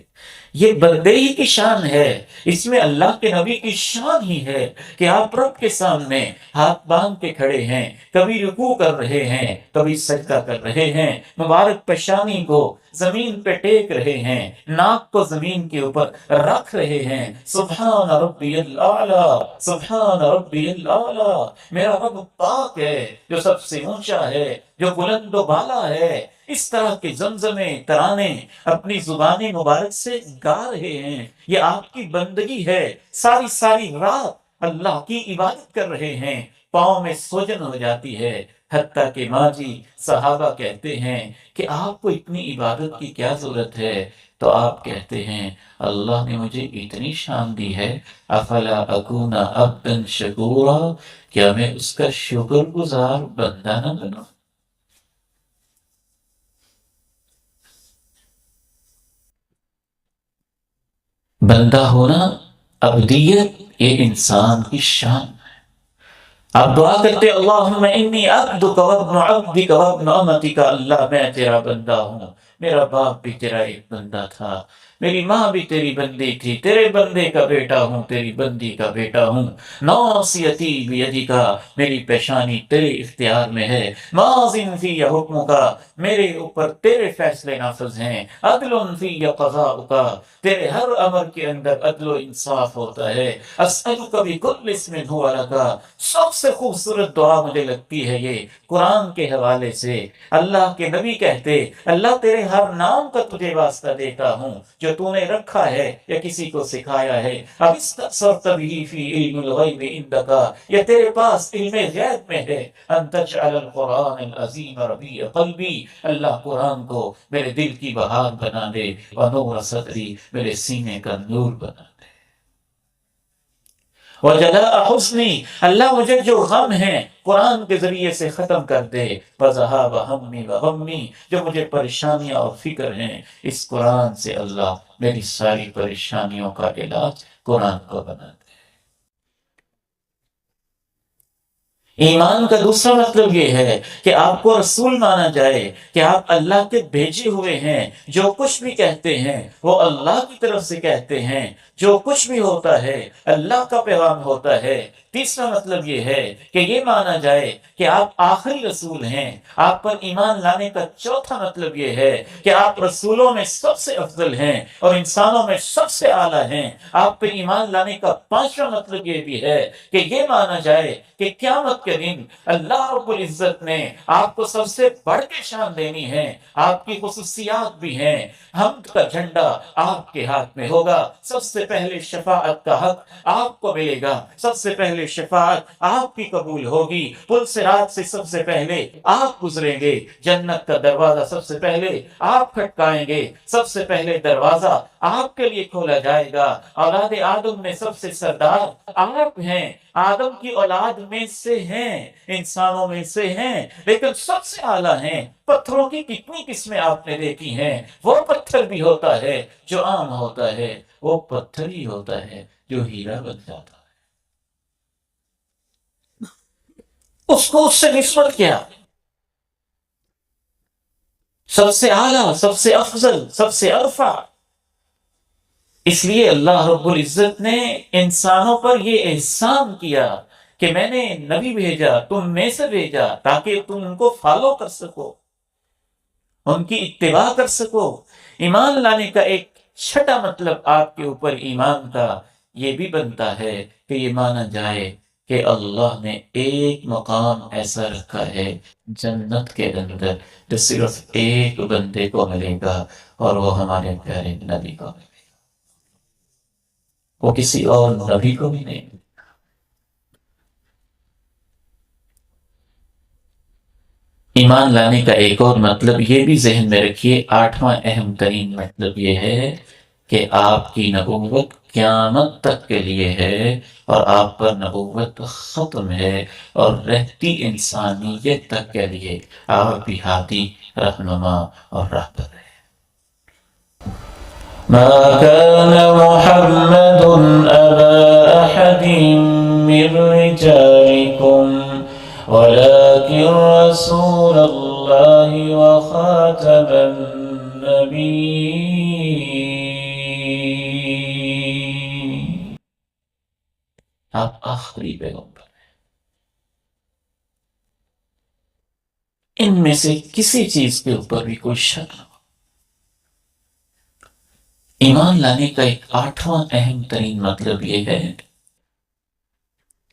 یہ بندے ہی کی شان ہے، اس میں اللہ کے نبی کی شان ہی ہے کہ آپ رب کے سامنے ہاتھ باندھ کے کھڑے ہیں، کبھی رکوع کر رہے ہیں، کبھی سجدہ کر رہے ہیں، مبارک پیشانی کو زمین پہ ٹیک رہے ہیں، ناک کو زمین کے اوپر رکھ رہے ہیں، سبحان ربی الاعلی، سبحان ربی الاعلی۔ میرا رب پاک ہے، جو سب سے اونچا ہے، جو بلند و بالا ہے، اس طرح کے زمزمے ترانے اپنی زبان مبارک سے گا رہے ہیں، یہ آپ کی بندگی ہے، ساری ساری رات اللہ کی عبادت کر رہے ہیں، پاؤں میں سوجن ہو جاتی ہے، حتیٰ کہ ماجی صحابہ کہتے ہیں کہ آپ کو اتنی عبادت کی کیا ضرورت ہے؟ تو آپ کہتے ہیں اللہ نے مجھے اتنی شان دی ہے، افلا اکون عبدا شکورا، کیا میں اس کا شکر گزار بندہ نہ بنوں؟ بندہ ہونا، عبدیت، یہ انسان کی شان۔ آپ دعا کرتے اللہم انی عبدک وابن عبدک وابن امتک، اللہ میں تیرا بندہ ہوں، میرا باپ بھی تیرا ایک بندہ تھا، میری ماں بھی تیری بندی تھی، تیرے بندے کا بیٹا ہوں، تیری بندی کا بیٹا ہوں، ناصیتی بیدک، میری پیشانی تیرے اختیار میں ہے، ماض فی حکمک، میرے اوپر تیرے فیصلے نافذ ہیں، عدل فی قضاؤک، تیرے ہر امر کے اندر عدل و انصاف ہوتا ہے، اسألک بکل اسم هو لک، سب سے خوبصورت دعا مجھے لگتی ہے یہ قرآن کے حوالے سے، اللہ کے نبی کہتے اللہ تیرے ہر نام کا تجھے واسطہ دیتا ہوں جو تو نے رکھا ہے یا کسی کو سکھایا ہے، اب استأثرت به فی علم الغیب عندک، یا تیرے پاس علم غیب میں ہے، ان تجعل القرآن العظیم ربیع قلبی، اللہ قرآن کو میرے دل کی بہار بنا دے، ونور صدری، میرے سینے کا نور بنا دے، وجلاء حزنی، اللہ مجھے جو غم ہیں قرآن کے ذریعے سے ختم کر دے، وذهاب ہمی وغمی، جو مجھے پریشانیاں اور فکر ہیں اس قرآن سے اللہ میری ساری پریشانیوں کا علاج قرآن کو بنا دے۔ ایمان کا دوسرا مطلب یہ ہے کہ آپ کو رسول مانا جائے، کہ آپ اللہ کے بھیجے ہوئے ہیں، جو کچھ بھی کہتے ہیں وہ اللہ کی طرف سے کہتے ہیں، جو کچھ بھی ہوتا ہے اللہ کا پیغام ہوتا ہے۔ تیسرا مطلب یہ ہے کہ یہ مانا جائے کہ آپ آخری رسول ہیں۔ آپ پر ایمان لانے کا چوتھا مطلب یہ ہے کہ آپ رسولوں میں سب سے افضل ہیں اور انسانوں میں سب سے اعلیٰ ہیں۔ آپ پر ایمان لانے کا پانچواں مطلب یہ بھی ہے کہ یہ مانا جائے کہ قیامت کے دن اللہ رب العزت نے آپ کو سب سے بڑھ کے شان دینی ہے، آپ کی خصوصیات بھی ہیں، حمد کا جھنڈا آپ کے ہاتھ میں ہوگا، سب سے پہلے شفاعت کا حق آپ کو ملے گا، سب سے پہلے شفاعت آپ کی قبول ہوگی، پل صراط سے سب سے پہلے آپ گزریں گے، جنت کا دروازہ سب سے پہلے آپ کھٹکائیں گے، سب سے پہلے دروازہ آپ کے لیے کھولا جائے گا۔ اولاد آدم میں سب سے سردار آپ ہیں، آدم کی اولاد میں سے ہیں، انسانوں میں سے ہیں، لیکن سب سے اعلیٰ ہیں۔ پتھروں کی کتنی قسمیں آپ نے دیکھی ہیں، وہ پتھر بھی ہوتا ہے جو عام ہوتا ہے، وہ پتھر ہی ہوتا ہے جو ہیرا بن جاتا ہے، اس کو اس سے نسبت کیا؟ سب سے اعلیٰ، سب سے افضل، سب سے ارفع۔ اس لیے اللہ رب العزت نے انسانوں پر یہ احسان کیا کہ میں نے نبی بھیجا، تم میں سے بھیجا، تاکہ تم ان کو فالو کر سکو، ان کی اتباع کر سکو۔ ایمان لانے کا ایک چھٹا مطلب آپ کے اوپر ایمان کا یہ بھی بنتا ہے کہ یہ مانا جائے کہ اللہ نے ایک مقام ایسا رکھا ہے جنت کے اندر جو صرف ایک بندے کو ملے گا، اور وہ ہمارے پیارے نبی کو ملے گا، وہ کسی اور نبی کو بھی نہیں۔ ایمان لانے کا ایک اور مطلب یہ بھی ذہن میں رکھیے، آٹھواں اہم ترین مطلب یہ ہے کہ آپ کی نبوت قیامت تک کے لیے ہے، اور آپ پر نبوت ختم ہے اور رہتی انسانیت تک کے لیے آپ بھی ہادی، رہنما اور رہبر ہے۔ ما كان محمد أبا أحد من رجالكم ولكن رسول الله وخاتم النبيين، آپ آخری پیغمبر ہیں، ان میں سے کسی چیز کے اوپر بھی کوئی شک نہ ہو۔ ایمان لانے کا ایک آٹھواں اہم ترین مطلب یہ ہے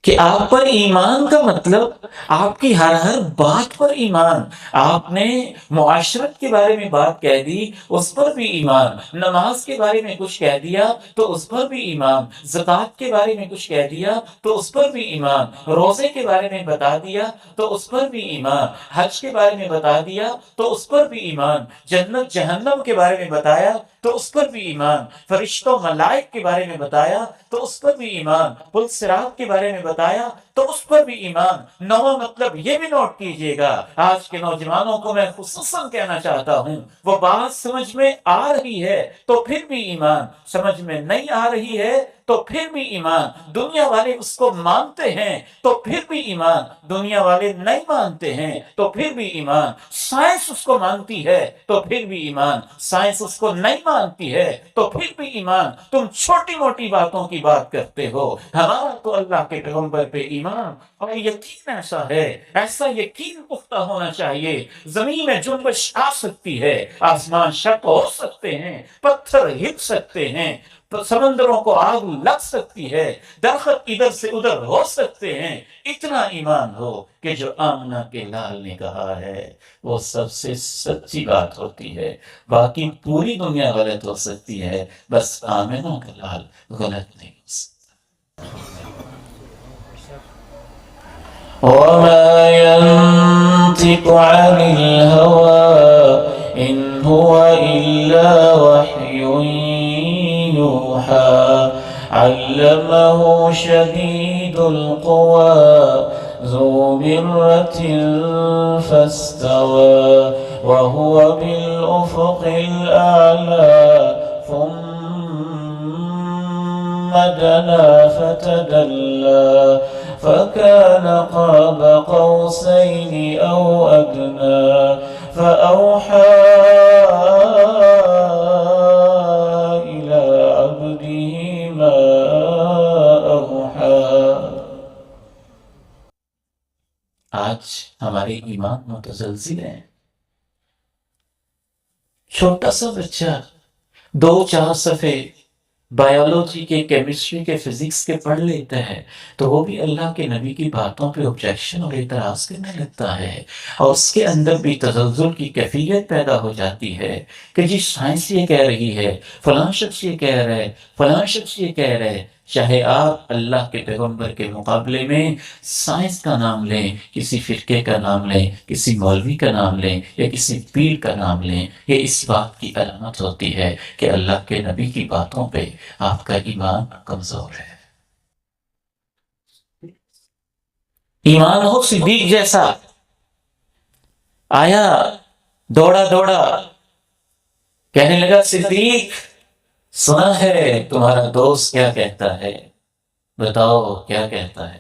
کہ آپ پر ایمان کا مطلب آپ کی ہر بات پر ایمان. آپ نے معاشرت کے بارے میں بات کہہ دی، اس پر بھی ایمان. نماز کے بارے میں کچھ کہہ دیا تو اس پر بھی ایمان. زکوٰۃ کے بارے میں کچھ کہہ دیا تو اس پر بھی ایمان. روزے کے بارے میں بتا دیا تو اس پر بھی ایمان. حج کے بارے میں بتا دیا تو اس پر بھی ایمان. جنت جہنم کے بارے میں بتایا تو اس پر بھی ایمان. فرشتوں ملائک کے بارے میں بتایا تو اس پر بھی ایمان. پل صراط کے بارے میں بتایا تو اس پر بھی ایمان. نواں مطلب یہ بھی نوٹ کیجئے گا، آج کے نوجوانوں کو میں خصوصاً کہنا چاہتا ہوں، وہ بات سمجھ میں آ رہی ہے تو پھر بھی ایمان، سمجھ میں نہیں آ رہی ہے تو پھر بھی ایمان. دنیا والے اس کو مانتے ہیں تو پھر بھی ایمان، دنیا والے نہیں مانتے ہیں تو پھر بھی ایمان. سائنس اس کو مانتی ہے تو پھر بھی ایمان، سائنس اس کو نہیں مانتی ہے تو پھر بھی ایمان. تم چھوٹی موٹی باتوں کی بات کرتے ہو، ہمارا تو اللہ کے پیغمبر پہ ایمان اور یقین ایسا ہے، ایسا یقین پختہ ہونا چاہیے. زمین میں جنبش آ سکتی ہے، آسمان شق ہو سکتے ہیں، پتھر ہل سکتے ہیں، تو سمندروں کو آگ لگ سکتی ہے، درخت ادھر سے ادھر ہو سکتے ہیں. اتنا ایمان ہو کہ جو آمنہ کے لال نے کہا ہے وہ سب سے سچی بات ہوتی ہے. باقی پوری دنیا غلط ہو سکتی ہے، بس آمنہ کا لال غلط نہیں ہو سکتا. وما ينطق عن الهوى إن هو إلا وحي يوحى علمه شديد القوى ذو مرة فاستوى وهو بالأفق الأعلى ثم دنا فتدلى فكان قاب قوسين أو أدنى فأوحى إلى عبده ما أوحى. آج ہمارے ایمان متزلزل ہیں. چھوٹا سا بچہ 2-4 صفحے بایولوجی کے، کیمسٹری کے، فزکس کے پڑھ لیتا ہے تو وہ بھی اللہ کے نبی کی باتوں پہ objection اور اعتراض کرنے لگتا ہے، اور اس کے اندر بھی تزلزل کی کیفیت پیدا ہو جاتی ہے کہ جی سائنس یہ کہہ رہی ہے، فلاں شخص یہ کہہ رہا ہے، فلاں شخص یہ کہہ رہا ہے. چاہے آپ اللہ کے پیغمبر کے مقابلے میں سائنس کا نام لیں، کسی فرقے کا نام لیں، کسی مولوی کا نام لیں یا کسی پیر کا نام لیں، یہ اس بات کی علامت ہوتی ہے کہ اللہ کے نبی کی باتوں پہ آپ کا ایمان کمزور ہے. ایمان ہو صدیق جیسا، آیا دوڑا دوڑا کہنے لگا صدیق سنا ہے تمہارا دوست کیا کہتا ہے، بتاؤ کیا کہتا ہے.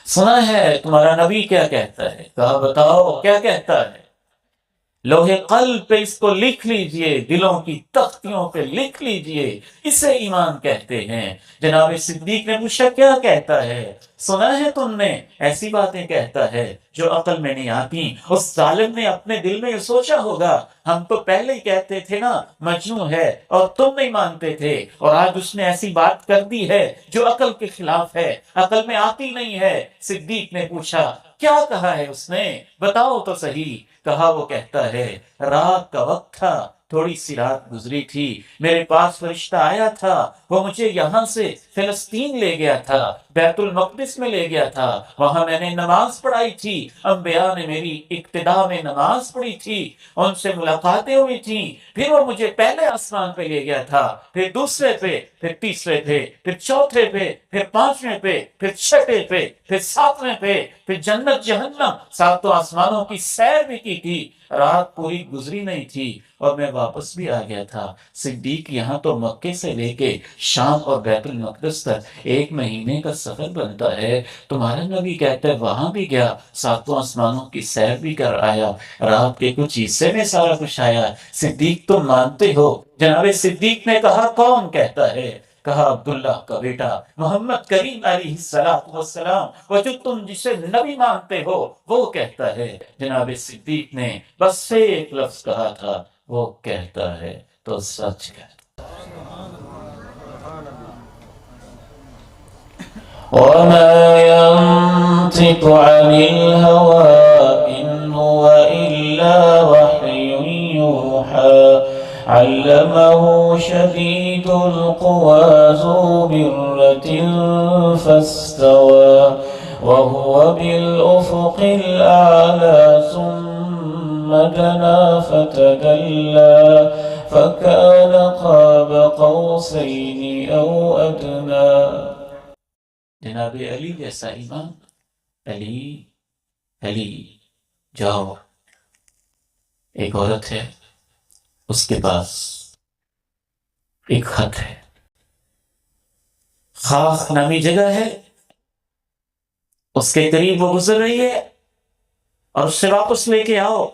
سنا ہے تمہارا نبی کیا کہتا ہے، کہا بتاؤ کیا کہتا ہے. لوہے قلب پہ اس کو لکھ لیجئے، دلوں کی تختیوں پہ لکھ لیجئے، اسے ایمان کہتے ہیں. جناب صدیق نے پوچھا کیا کہتا ہے. سنا ہے تم نے ایسی باتیں کہتا ہے جو عقل میں نہیں آتی. اس ظالم نے اپنے دل میں یہ سوچا ہوگا ہم تو پہلے ہی کہتے تھے نا مجنون ہے اور تم نہیں مانتے تھے، اور آج اس نے ایسی بات کر دی ہے جو عقل کے خلاف ہے، عقل میں آتی نہیں ہے. صدیق نے پوچھا کیا کہا ہے اس نے، بتاؤ تو صحیح. کہا وہ کہتا ہے رات کا وقت تھا، تھوڑی سی رات گزری تھی، میرے پاس فرشتہ آیا تھا، وہ مجھے یہاں سے فلسطین لے گیا تھا، بیت المقدس میں لے گیا تھا، وہاں میں نے نماز پڑھائی تھی، انبیاء نے میری ابتدا میں نماز پڑھی تھی، ان سے ملاقاتیں ہوئی تھیں، پھر وہ مجھے پہلے آسمان پہ لے گیا تھا، پھر دوسرے پہ، پھر تیسرے پہ، پھر چوتھے پہ، پھر پانچویں پہ، پھر چھٹے پہ، پھر ساتویں پہ، پھر جنت جہنم، 7 آسمانوں کی سیر بھی کی تھی. رات پوری گزری نہیں تھی اور میں واپس بھی آ گیا تھا. صدیق یہاں تو مکے سے لے کے شام اور بیت المقدس تک 1 مہینے کا سفر بنتا ہے، تمہارا نبی کہتا ہے وہاں بھی گیا، 7 آسمانوں کی سیر بھی کر آیا، رات کے کچھ حصے میں سارا کچھ آیا. صدیق تم مانتے ہو؟ جناب صدیق نے کہا کون کہتا ہے؟ کہا عبداللہ کا بیٹا محمد کریم علیہ السلام، وہ جو تم جسے نبی مانتے ہو وہ کہتا ہے. جناب صدیق نے بس سے ایک لفظ کہا تھا، وہ کہتا ہے تو سچ کہتا ہے. وَمَا ينطق عن الهوى إن هو إلا وحي يوحى علمه شديد القوى ذو مرة فاستوى وهو بالأفق الأعلى ثم دنا فتدلى فكان قاب قوسين أو أدنى. جناب علی جیسا ایمان. علی جاؤ. ایک عورت ہے، اس کے پاس ایک خط ہے، خاص نامی جگہ ہے، اس کے قریب وہ گزر رہی ہے اور اس سے واپس لے کے آؤ.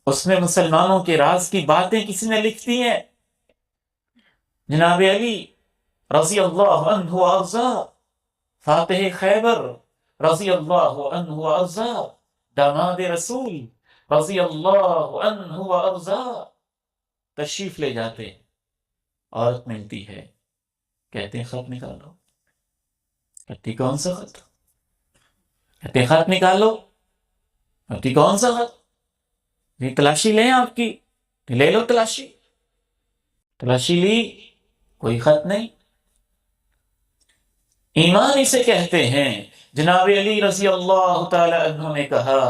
اس میں مسلمانوں کے راز کی باتیں کسی نے لکھ دی ہیں. جناب علی رضی اللہ عنہ وارضا، فاتح خیبر رضی اللہ عنہ وارضا، داماد رسول رضی اللہ عنہ وارضا تشریف لے جاتے. عورت ملتی ہے، کہتے ہیں خط نکالو. کہتی کون سا خط؟ کہتے خط نکالو. کہتی کون سا خط؟ یہ تلاشی لیں آپ کی. لے لو تلاشی. تلاشی لی، کوئی خط نہیں. ایمان اسے کہتے ہیں. جناب علی رضی اللہ تعالی عنہ نے کہا،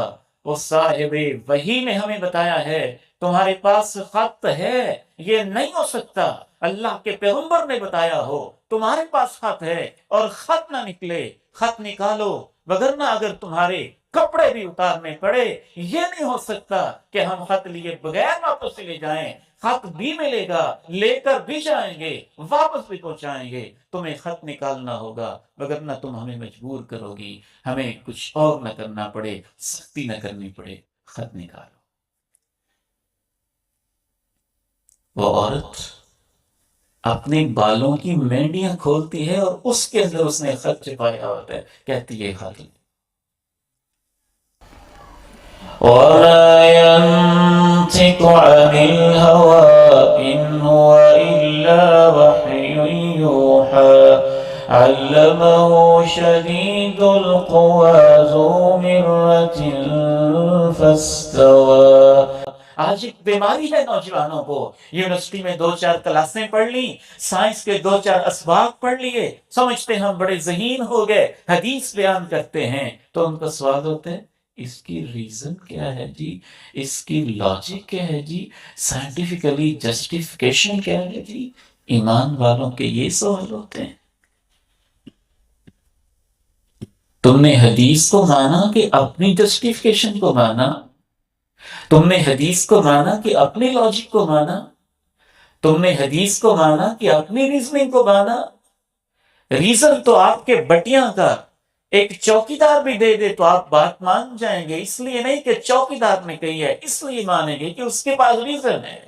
وہ صاحب وحی نے ہمیں بتایا ہے تمہارے پاس خط ہے، یہ نہیں ہو سکتا. اللہ کے پیغمبر نے بتایا ہو تمہارے پاس خط ہے اور خط نہ نکلے. خط نکالو، وگرنہ اگر تمہارے کپڑے بھی اتارنے پڑے یہ نہیں ہو سکتا کہ ہم خط لیے بغیر واپس لے جائیں. خط بھی ملے گا، لے کر بھی جائیں گے، واپس بھی پہنچائیں گے. تمہیں خط نکالنا ہوگا، وگرنہ تم ہمیں مجبور کرو گی، ہمیں کچھ اور نہ کرنا پڑے، سختی نہ کرنی پڑے. خط نکالو. وہ عورت اپنے بالوں کی مینڈیاں کھولتی ہے اور اس کے اندر اس نے خط چھپایا ہوتا ہے. کہتی ہے خط. وَمَا يَنطِقُ عَنِ الْهَوَىٰ إِنْ هُوَ إِلَّا وَحْيٌ يُوحَىٰ عَلَّمَهُ شَدِيدُ الْقُوَىٰ ذُو مِرَّةٍ فَاسْتَوَىٰ. آج ایک بیماری ہے نوجوانوں کو. یونیورسٹی میں 2-4 کلاسیں پڑھ لی، سائنس کے 2-4 اسباق پڑھ لیے، سمجھتے ہم بڑے ذہین ہو گئے، حدیث بیان کرتے ہیں. تو ان کا سوال ہوتا ہے اس کی ریزن کیا ہے جی، اس کی لاجک کیا ہے جی، سائنٹیفکلی جسٹیفیکیشن کیا ہے جی. ایمان والوں کے یہ سوال ہوتے ہیں. تم نے حدیث کو مانا کہ اپنی جسٹیفیکیشن کو مانا؟ تم نے حدیث کو مانا کہ اپنی لاجک کو مانا؟ تم نے حدیث کو مانا کہ اپنی ریزننگ کو مانا؟ ریزن تو آپ کے بٹیاں کا ایک چوکیدار بھی دے دے تو آپ بات مان جائیں گے. اس لیے نہیں کہ چوکیدار نے کہی ہے، اس لیے مانیں گے کہ اس کے پاس ریزن ہے.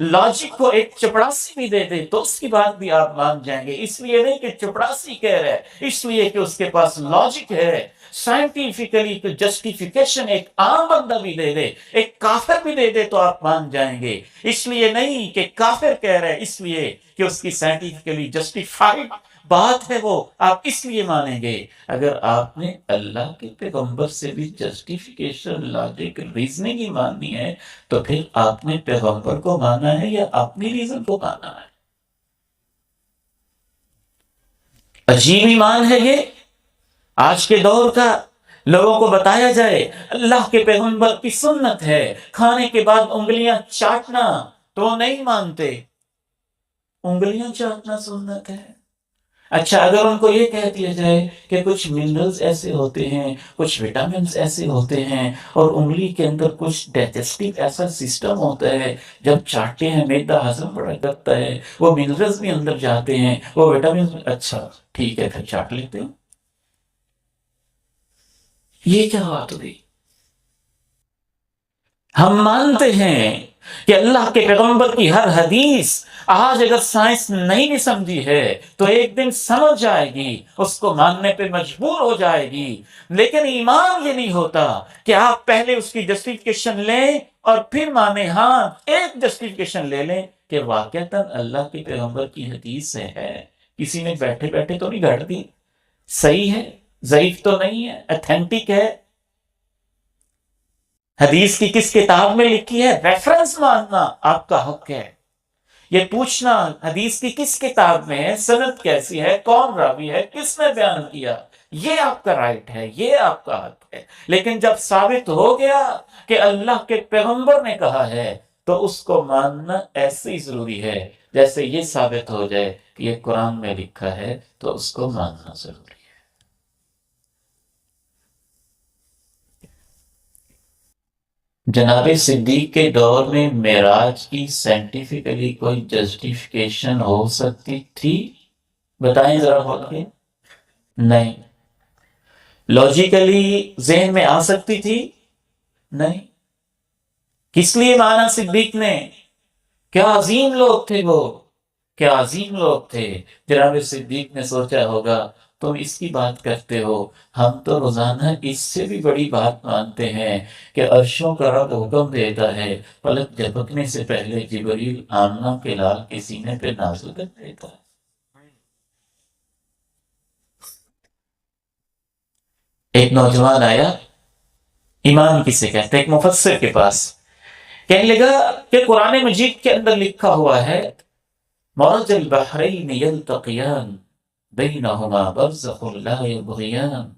لاجک کو ایک چپڑاسی بھی دے دے تو اس کی بات بھی آپ مان جائیں گے. اس لیے نہیں کہ چپڑاسی کہہ رہا ہے، اس لیے کہ اس کے پاس لاجک ہے. سائنٹیفکلی جسٹیفیکیشن ایک عام بندہ بھی دے دے، ایک کافر بھی دے دے تو آپ مان جائیں گے. اس لیے نہیں کہ کافر کہہ رہا ہے، اس لیے کہ اس کی سائنٹیفکلی جسٹیفائڈ بات ہے، وہ آپ اس لیے مانیں گے. اگر آپ نے اللہ کے پیغمبر سے بھی جسٹیفیکیشن، لاجک، ریزننگ ہی ماننی ہے تو پھر آپ نے پیغمبر کو مانا ہے یا اپنی ریزن کو مانا ہے؟ عجیب ایمان ہے یہ. آج کے دور کا لوگوں کو بتایا جائے اللہ کے پیغمبر کی سنت ہے کھانے کے بعد انگلیاں چاٹنا، تو وہ نہیں مانتے. انگلیاں چاٹنا سنت ہے. اچھا اگر ان کو یہ کہہ دیا جائے کہ کچھ منرلز ایسے ہوتے ہیں، کچھ وٹامنز ایسے ہوتے ہیں، اور انگلی کے اندر کچھ ڈائجسٹو ایسا سسٹم ہوتا ہے، جب چاٹتے ہیں معدہ ہضم بڑا کرتا ہے، وہ منرلز بھی اندر جاتے ہیں، وہ وٹامنز. اچھا ٹھیک ہے، پھر چاٹ لیتے ہیں. یہ کیا بات ہوئی؟ ہم مانتے ہیں کہ اللہ کے پیغمبر کی ہر حدیث آج اگر سائنس نہیں بھی سمجھی ہے تو ایک دن سمجھ جائے گی، اس کو ماننے پہ مجبور ہو جائے گی. لیکن ایمان یہ نہیں ہوتا کہ آپ پہلے اس کی جسٹیفیکیشن لیں اور پھر مانیں. ہاں ایک جسٹیفیکیشن لے لیں کہ واقعتاً اللہ کے پیغمبر کی حدیث سے ہے، کسی نے بیٹھے بیٹھے تو نہیں گھڑ دی. صحیح ہے، ضعیف تو نہیں ہے، اتھینٹک ہے، حدیث کی کس کتاب میں لکھی ہے، ریفرنس ماننا آپ کا حق ہے۔ یہ پوچھنا حدیث کی کس کتاب میں ہے، سند کیسی ہے، کون راوی ہے، کس نے بیان کیا، یہ آپ کا رائٹ ہے، یہ آپ کا حق ہے۔ لیکن جب ثابت ہو گیا کہ اللہ کے پیغمبر نے کہا ہے تو اس کو ماننا ایسے ہی ضروری ہے جیسے یہ ثابت ہو جائے کہ یہ قرآن میں لکھا ہے تو اس کو ماننا ضروری ہے۔ جناب صدیق کے دور میں معراج کی سائنٹیفکلی کوئی جسٹیفیکیشن ہو سکتی تھی؟ بتائیں ذرا بول کے۔ نہیں۔ لاجیکلی ذہن میں آ سکتی تھی؟ نہیں۔ کس لیے مانا صدیق نے؟ کیا عظیم لوگ تھے وہ، کیا عظیم لوگ تھے۔ جناب صدیق نے سوچا ہوگا تم اس کی بات کرتے ہو، ہم تو روزانہ اس سے بھی بڑی بات مانتے ہیں کہ عرشوں کا رب حکم دیتا ہے پلک جھپکنے سے پہلے جبریل آمنہ کے لال کے سینے پہ نازل کر دیتا ہے۔ ایک نوجوان آیا، ایمان کسے کہتے ہیں، ایک مفسر کے پاس، کہنے لگا کہ قرآن مجید کے اندر لکھا ہوا ہے مرج البحرین یلتقیان بینہما برزخ لا یبغیان۔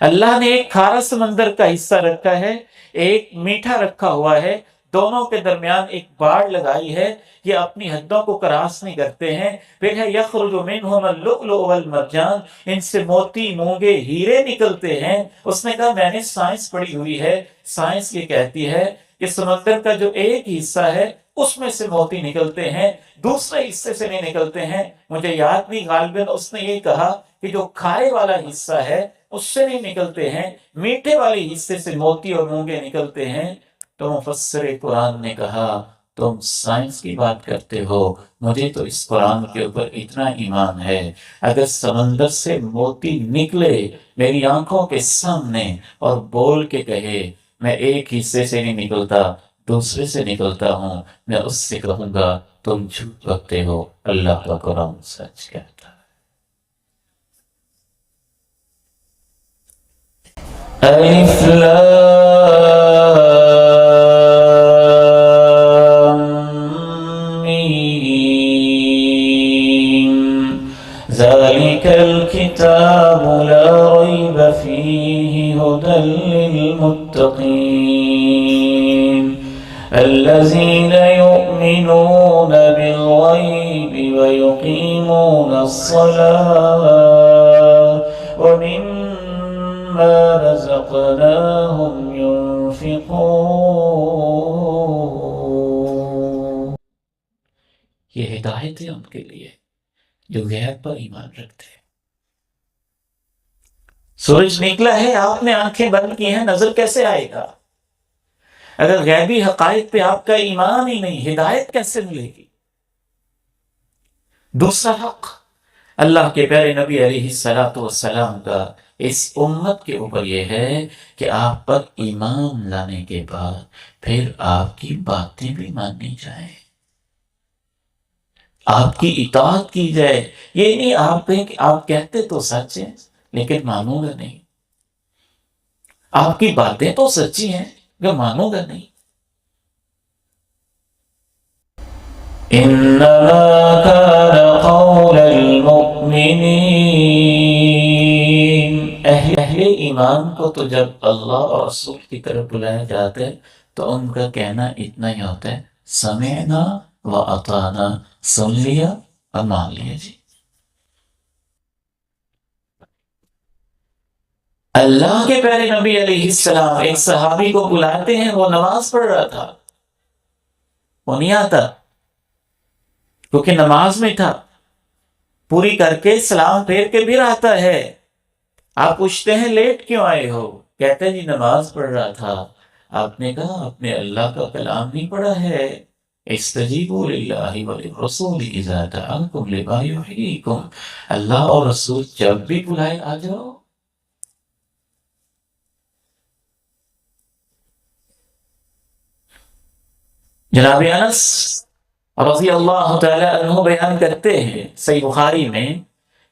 اللہ نے ایک کھارا سمندر کا حصہ رکھا ہے، ایک میٹھا رکھا ہوا ہے، دونوں کے درمیان ایک باڑ لگائی ہے، یہ اپنی حدوں کو کراس نہیں کرتے ہیں۔ پھر ہے یخرج منہما اللؤلؤ والمرجان، ان سے موتی، مونگے، ہیرے نکلتے ہیں۔ اس نے کہا میں نے سائنس پڑھی ہوئی ہے، سائنس یہ کہتی ہے کہ سمندر کا جو ایک حصہ ہے اس میں سے موتی نکلتے ہیں، دوسرے حصے سے نہیں نکلتے ہیں۔ مجھے یاد نہیں، غالباً اس نے یہ کہا کہ جو کھارے والا حصہ ہے اس سے نہیں نکلتے ہیں، میٹھے والے حصے سے موتی اور مونگے نکلتے ہیں۔ تو مفسر قرآن نے کہا تم سائنس کی بات کرتے ہو، مجھے تو اس قرآن کے اوپر اتنا ایمان ہے، اگر سمندر سے موتی نکلے میری آنکھوں کے سامنے اور بول کے کہے میں ایک حصے سے نہیں نکلتا دوسرے سے نکلتا ہوں، میں اس سے کہوں گا تم جھوٹ بکتے ہو، اللہ کا قرآن سچ کہتا ہے۔ الف لام ذلك الكتاب لا ريب فيه هدى للمتقين الذين يؤمنون بالغيب ويقيمون الصلاة ومما رزقناهم ينفقون۔ یہ ہدایت ہے ان کے لیے جو غیب پر ایمان رکھتے ہیں۔ سورج نکلا ہے، آپ نے آنکھیں بند کی ہیں، نظر کیسے آئے گا؟ اگر غیبی حقائق پہ آپ کا ایمان ہی نہیں، ہدایت کیسے ملے گی؟ دوسرا حق اللہ کے پیارے نبی علیہ السلام کا اس امت کے اوپر یہ ہے کہ آپ پر ایمان لانے کے بعد پھر آپ کی باتیں بھی مانی جائیں، آپ کی اطاعت کی جائے۔ یہ نہیں آپ کہیں کہ آپ کہتے تو سچ ہیں لیکن مانوں گا نہیں، آپ کی باتیں تو سچی ہیں مگر مانوں گا نہیں۔ انما كان قول المؤمنین، اہل ایمان کو تو جب اللہ اور رسول کی طرف بلایا جاتا ہے تو ان کا کہنا اتنا ہی ہوتا ہے سمعنا وَأَطَعْنَا، سن لیا اور مان لیا جی۔ اللہ کے پیارے نبی علیہ السلام ایک صحابی کو بلاتے ہیں، وہ نماز پڑھ رہا تھا، وہ نہیں آتا کیونکہ نماز میں تھا، پوری کر کے سلام پھیر کے بھی آتا ہے۔ آپ پوچھتے ہیں لیٹ کیوں آئے ہو؟ کہتے ہیں جی نماز پڑھ رہا تھا۔ آپ نے کہا آپ نے اللہ کا کلام نہیں پڑھا ہے، استجیبوا للہ وللرسول اذا دعاکم لما یحییکم، اللہ اور رسول جب بھی بلائے آ جاؤ۔ جناب انس رضی اللہ تعالی عنہ بیان کرتے ہیں صحیح بخاری میں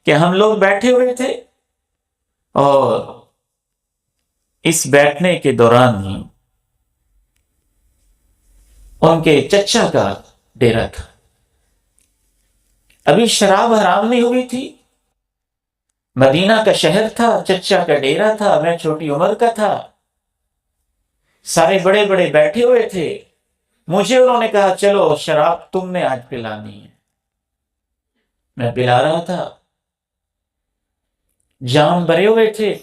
کہ ہم لوگ بیٹھے ہوئے تھے، اور اس بیٹھنے کے دوران ہی ان کے چچا کا ڈیرا تھا. ابھی شراب حرام نہیں ہوئی تھی، مدینہ کا شہر تھا، چچا کا ڈیرا تھا، میں چھوٹی عمر کا تھا، سارے بڑے بڑے بیٹھے ہوئے تھے. مجھے انہوں نے کہا چلو شراب تم نے آج پلانی ہے. میں پلا رہا تھا، جام بھرے ہوئے تھے.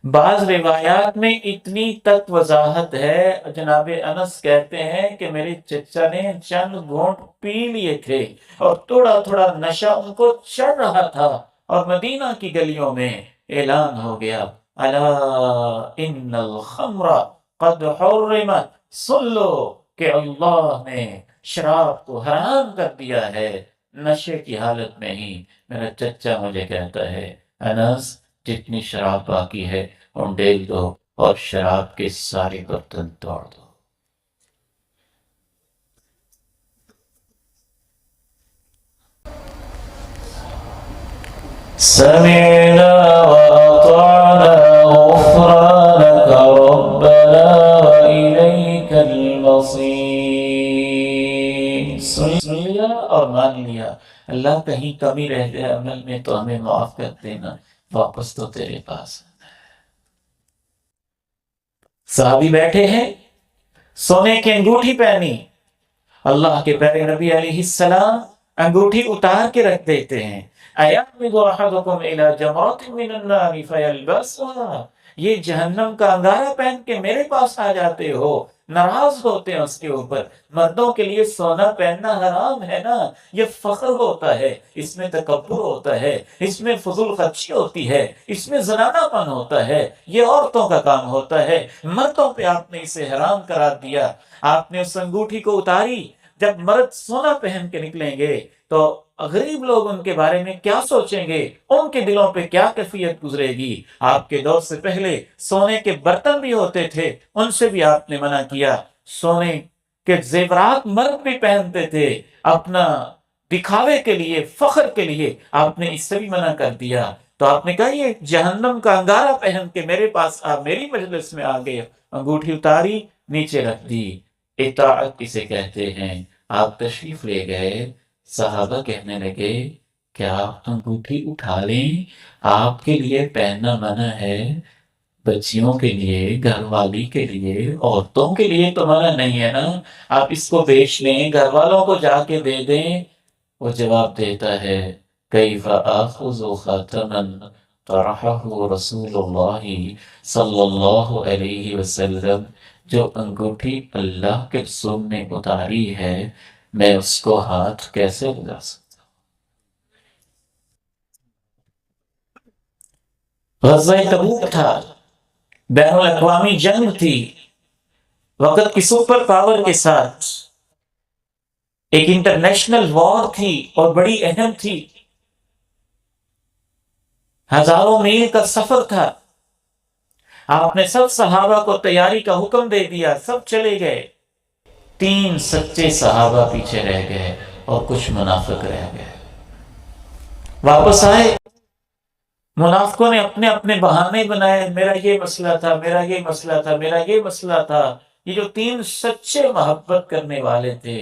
بعض روایات میں اتنی تک وضاحت ہے، جناب انس کہتے ہیں کہ میرے چچا نے چند گھونٹ پی لیے تھے اور تھوڑا تھوڑا نشہ ان کو چڑھ رہا تھا، اور مدینہ کی گلیوں میں اعلان ہو گیا الا ان الخمر قد حرمت، سن لو کہ اللہ نے شراب کو حرام کر دیا ہے. نشے کی حالت میں ہی میرا چچا مجھے کہتا ہے انس جتنی شراب باقی ہے ان ڈیل دو اور شراب کے سارے برتن توڑ دو. سمعنا وأطعنا غفرانك ربنا وإليك المصير. سن لیا اور مان لیا، اللہ کہیں کمی رہ جائے عمل میں تو ہمیں معاف کر دینا، واپس تو تیرے پاس. صحابی بیٹھے ہیں، سونے کی انگوٹھی پہنی. اللہ کے پیارے نبی علیہ السلام انگوٹھی اتار کے رکھ دیتے ہیں. اَيَعْمِدُ أَحَدُكُمْ إِلَى جَمْرَةٍ مِّنَ النَّارِ فَيَلْبَسُهَا، یہ جہنم کا انگارہ پہن کے میرے پاس آ جاتے ہو، ناراض ہوتے ہیں اس کے اوپر. مردوں کے لیے سونا پہننا حرام ہے نا، یہ فخر ہوتا ہے، اس میں تکبر ہوتا ہے، اس میں فضول خرچی ہوتی ہے، اس میں زنانہ پن ہوتا ہے، یہ عورتوں کا کام ہوتا ہے. مردوں پہ آپ نے اسے حرام قرار دیا. آپ نے اس انگوٹھی کو اتاری. جب مرد سونا پہن کے نکلیں گے تو غریب لوگ ان کے بارے میں کیا سوچیں گے، ان کے دلوں پہ کیا کیفیت گزرے گی. آپ کے دور سے پہلے سونے کے برتن بھی ہوتے تھے، ان سے بھی آپ نے منع کیا. سونے کے زیورات مرد بھی پہنتے تھے اپنا دکھاوے کے لیے، فخر کے لیے، آپ نے اس سے بھی منع کر دیا. تو آپ نے کہا یہ جہنم کا انگارہ پہن کے میرے پاس میری مجلس میں آ گئے. انگوٹھی اتاری، نیچے رکھ دی. اطاعت کسے کہتے ہیں. آپ تشریف لے گئے، صحابہ کہنے لگے کیا آپ انگوٹھی اٹھا لیں، آپ کے لیے پہننا منع ہے، بچیوں کے لیے، گھر والی کے لیے، عورتوں کے لیے تو منع نہیں ہے نا، آپ اس کو بیچ لیں، گھر والوں کو جا کے دے دیں. وہ جواب دیتا ہے کیف آخذ خاتما طرحہ رسول اللہ صلی اللہ علیہ وسلم، جو انگوٹھی اللہ کے رسول نے اتاری ہے میں اس کو ہاتھ کیسے لگا سکتا ہوں. غزوہ تبوک تھا، بین الاقوامی جنگ تھی، وقت کی سپر پاور کے ساتھ ایک انٹرنیشنل وار تھی اور بڑی اہم تھی. ہزاروں میل کا سفر تھا. آپ نے سب صحابہ کو تیاری کا حکم دے دیا، سب چلے گئے. 3 سچے صحابہ پیچھے رہ گئے اور کچھ منافق رہ گئے. واپس آئے، منافقوں نے اپنے اپنے بہانے بنائے، میرا یہ مسئلہ تھا، میرا یہ مسئلہ تھا، میرا یہ مسئلہ تھا. یہ جو 3 سچے محبت کرنے والے تھے،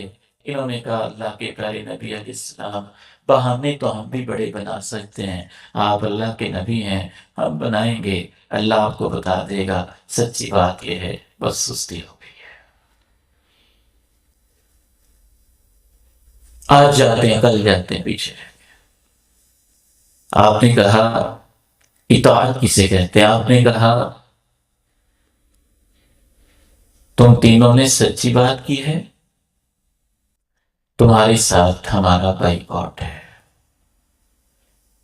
انہوں نے کہا اللہ کے پیارے نبی علیہ السلام بہانے تو ہم بھی بڑے بنا سکتے ہیں، آپ اللہ کے نبی ہیں، ہم بنائیں گے، اللہ آپ کو بتا دے گا. سچی بات یہ ہے بس سستی ہو گئی ہے. آج جاتے ہیں کل جاتے ہیں پیچھے. آپ نے کہا اطاعت کسے کہتے ہیں. آپ نے کہا تم تینوں نے سچی بات کی ہے، تمہارے ساتھ ہمارا بائیکاٹ ہے.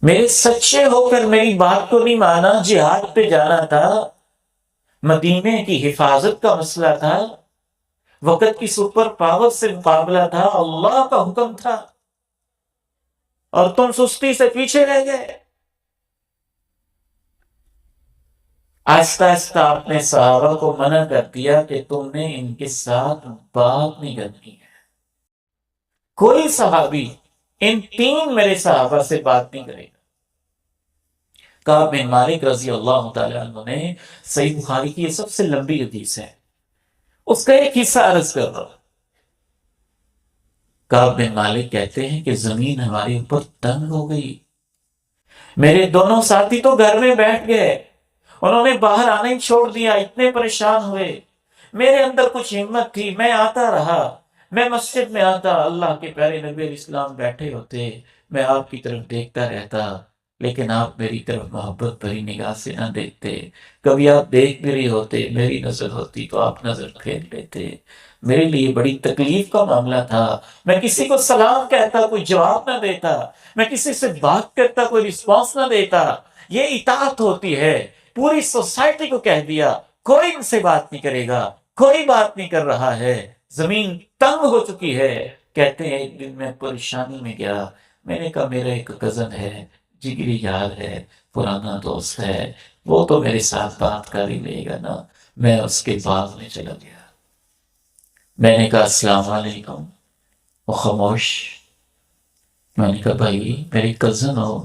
میرے سچے ہو کر میری بات کو نہیں مانا. جہاد پہ جانا تھا، مدینے کی حفاظت کا مسئلہ تھا، وقت کی سپر پاور سے مقابلہ تھا، اللہ کا حکم تھا، اور تم سستی سے پیچھے رہ گئے. آہستہ آہستہ آپ نے صحابہ کو منع کر دیا کہ تم نے ان کے ساتھ بات نہیں کرنی ہے. کوئی صحابی ان 3 میرے صحابہ سے بات نہیں کرے گا. کعب بن مالک رضی اللہ تعالیٰ عنہ نے، صحیح بخاری کی یہ سب سے لمبی حدیث ہے، اس کا ایک حصہ عرض کر رہا ہوں۔ کعب بن مالک کہتے ہیں کہ زمین ہمارے اوپر تنگ ہو گئی، میرے دونوں ساتھی تو گھر میں بیٹھ گئے، انہوں نے باہر آنا ہی چھوڑ دیا، اتنے پریشان ہوئے۔ میرے اندر کچھ ہمت تھی، میں آتا رہا، میں مسجد میں آتا، اللہ کے پیارے نبی علیہ السلام بیٹھے ہوتے، میں آپ کی طرف دیکھتا رہتا، لیکن آپ میری طرف محبت بھری نگاہ سے نہ دیکھتے۔ کبھی آپ دیکھ بھی رہے ہوتے، میری نظر ہوتی تو آپ نظر پھیر لیتے۔ میرے لیے بڑی تکلیف کا معاملہ تھا، میں کسی کو سلام کہتا کوئی جواب نہ دیتا، میں کسی سے بات کرتا کوئی رسپانس نہ دیتا۔ یہ اطاعت ہوتی ہے۔ پوری سوسائٹی کو کہہ دیا کوئی ان سے بات نہیں کرے گا، کوئی بات نہیں کر رہا ہے، زمین تنگ ہو چکی ہے۔ کہتے ہیں ایک دن میں پریشانی میں گیا، میں نے کہا میرا ایک کزن ہے، جگری یار ہے، پرانا دوست ہے، وہ تو میرے ساتھ بات کر ہی لے گا نا۔ میں اس کے باغ میں چلا گیا، میں نے کہا السلام علیکم، وہ خاموش۔ میں نے کہا بھائی میری کزن ہو،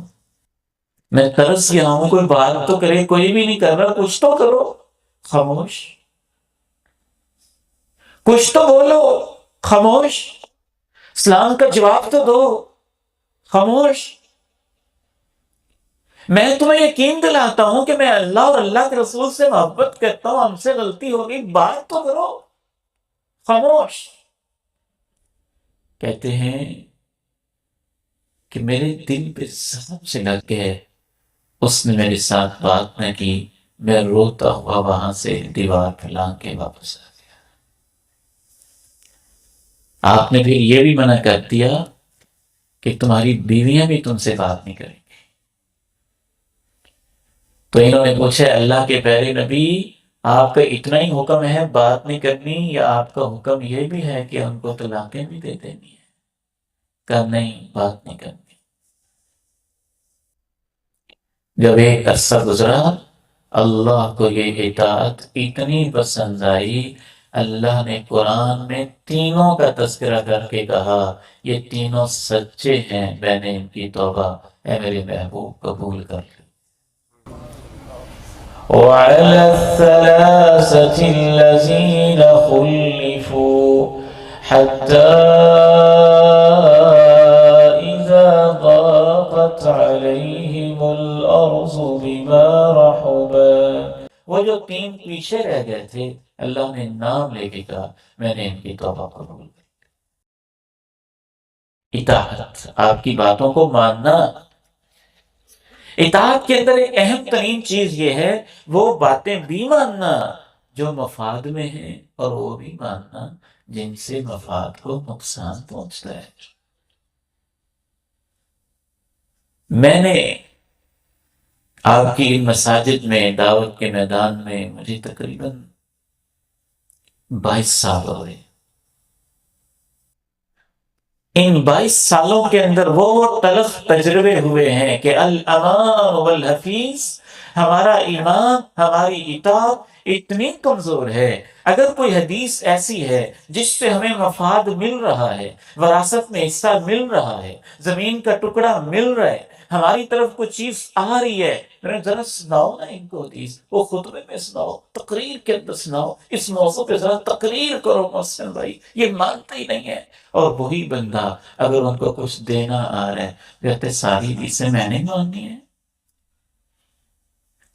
میں ترس گیا ہوں، کوئی بات تو کرے، کوئی بھی نہیں کر رہا، کچھ تو کرو۔ خاموش، کچھ تو بولو، خاموش، اسلام کا جواب تو دو، خاموش۔ میں تمہیں یقین دلاتا ہوں کہ میں اللہ اور اللہ کے رسول سے محبت کرتا ہوں، ہم سے غلطی ہوگی، بات تو کرو، خاموش۔ کہتے ہیں کہ میرے دل پہ زخم سے لگ گئے، اس نے میرے ساتھ بات نہ کی، میں روتا ہوا وہاں سے دیوار پہ لانگ کے واپس آ گیا۔ آپ نے پھر یہ بھی منع کر دیا کہ تمہاری بیویاں بھی تم سے بات نہیں کریں گی۔ تو انہوں نے پوچھا اللہ کے پیارے نبی، آپ کا اتنا ہی حکم ہے بات نہیں کرنی، یا آپ کا حکم یہ بھی ہے کہ ان کو طلاقیں بھی دے دینی ہے؟ کہا نہیں، بات نہیں کرنی۔ جب ایک عرصہ گزرا، اللہ کو یہ اطاعت اتنی پسند آئی، اللہ نے قرآن میں تینوں کا تذکرہ کر کے کہا یہ تینوں سچے ہیں، میں نے ان کی توبہ اے میرے محبوب قبول کر لی۔ وعلى الثلاثة الذين خلفوا حتى إذا ضاقت عليهم الأرض بما رحبت، وہ جو تین پیچھے رہ گئے تھے اللہ نے نام لے کے کہا میں نے ان کی توبہ قبول کی۔ اطاعت، آپ کی باتوں کو ماننا۔ اطاعت کے اندر ایک اہم ترین چیز یہ ہے وہ باتیں بھی ماننا جو مفاد میں ہیں، اور وہ بھی ماننا جن سے مفاد کو نقصان پہنچتا ہے۔ میں نے آپ کی ان مساجد میں دعوت کے میدان میں مجھے تقریباً 22 سال ہو گئے۔ ان 22 سالوں کے اندر وہ تلخ تجربے ہوئے ہیں کہ الامان والحفیظ، ہمارا ایمان، ہماری اطاعت اتنی کمزور ہے۔ اگر کوئی حدیث ایسی ہے جس سے ہمیں مفاد مل رہا ہے، وراثت میں حصہ مل رہا ہے، زمین کا ٹکڑا مل رہا ہے، ہماری طرف کوئی چیز آ رہی ہے، ذرا سناؤ نا ان کو حدیث، وہ خطبے میں سناؤ، تقریر کے اندر سناؤ، اس موضوع پہ ذرا تقریر کرو محسن بھائی، یہ مانتا ہی نہیں ہے۔ اور وہی بندہ اگر ان کو کچھ دینا آ رہا ہے کہتے ساری حدیثیں میں نے ماننی ہے،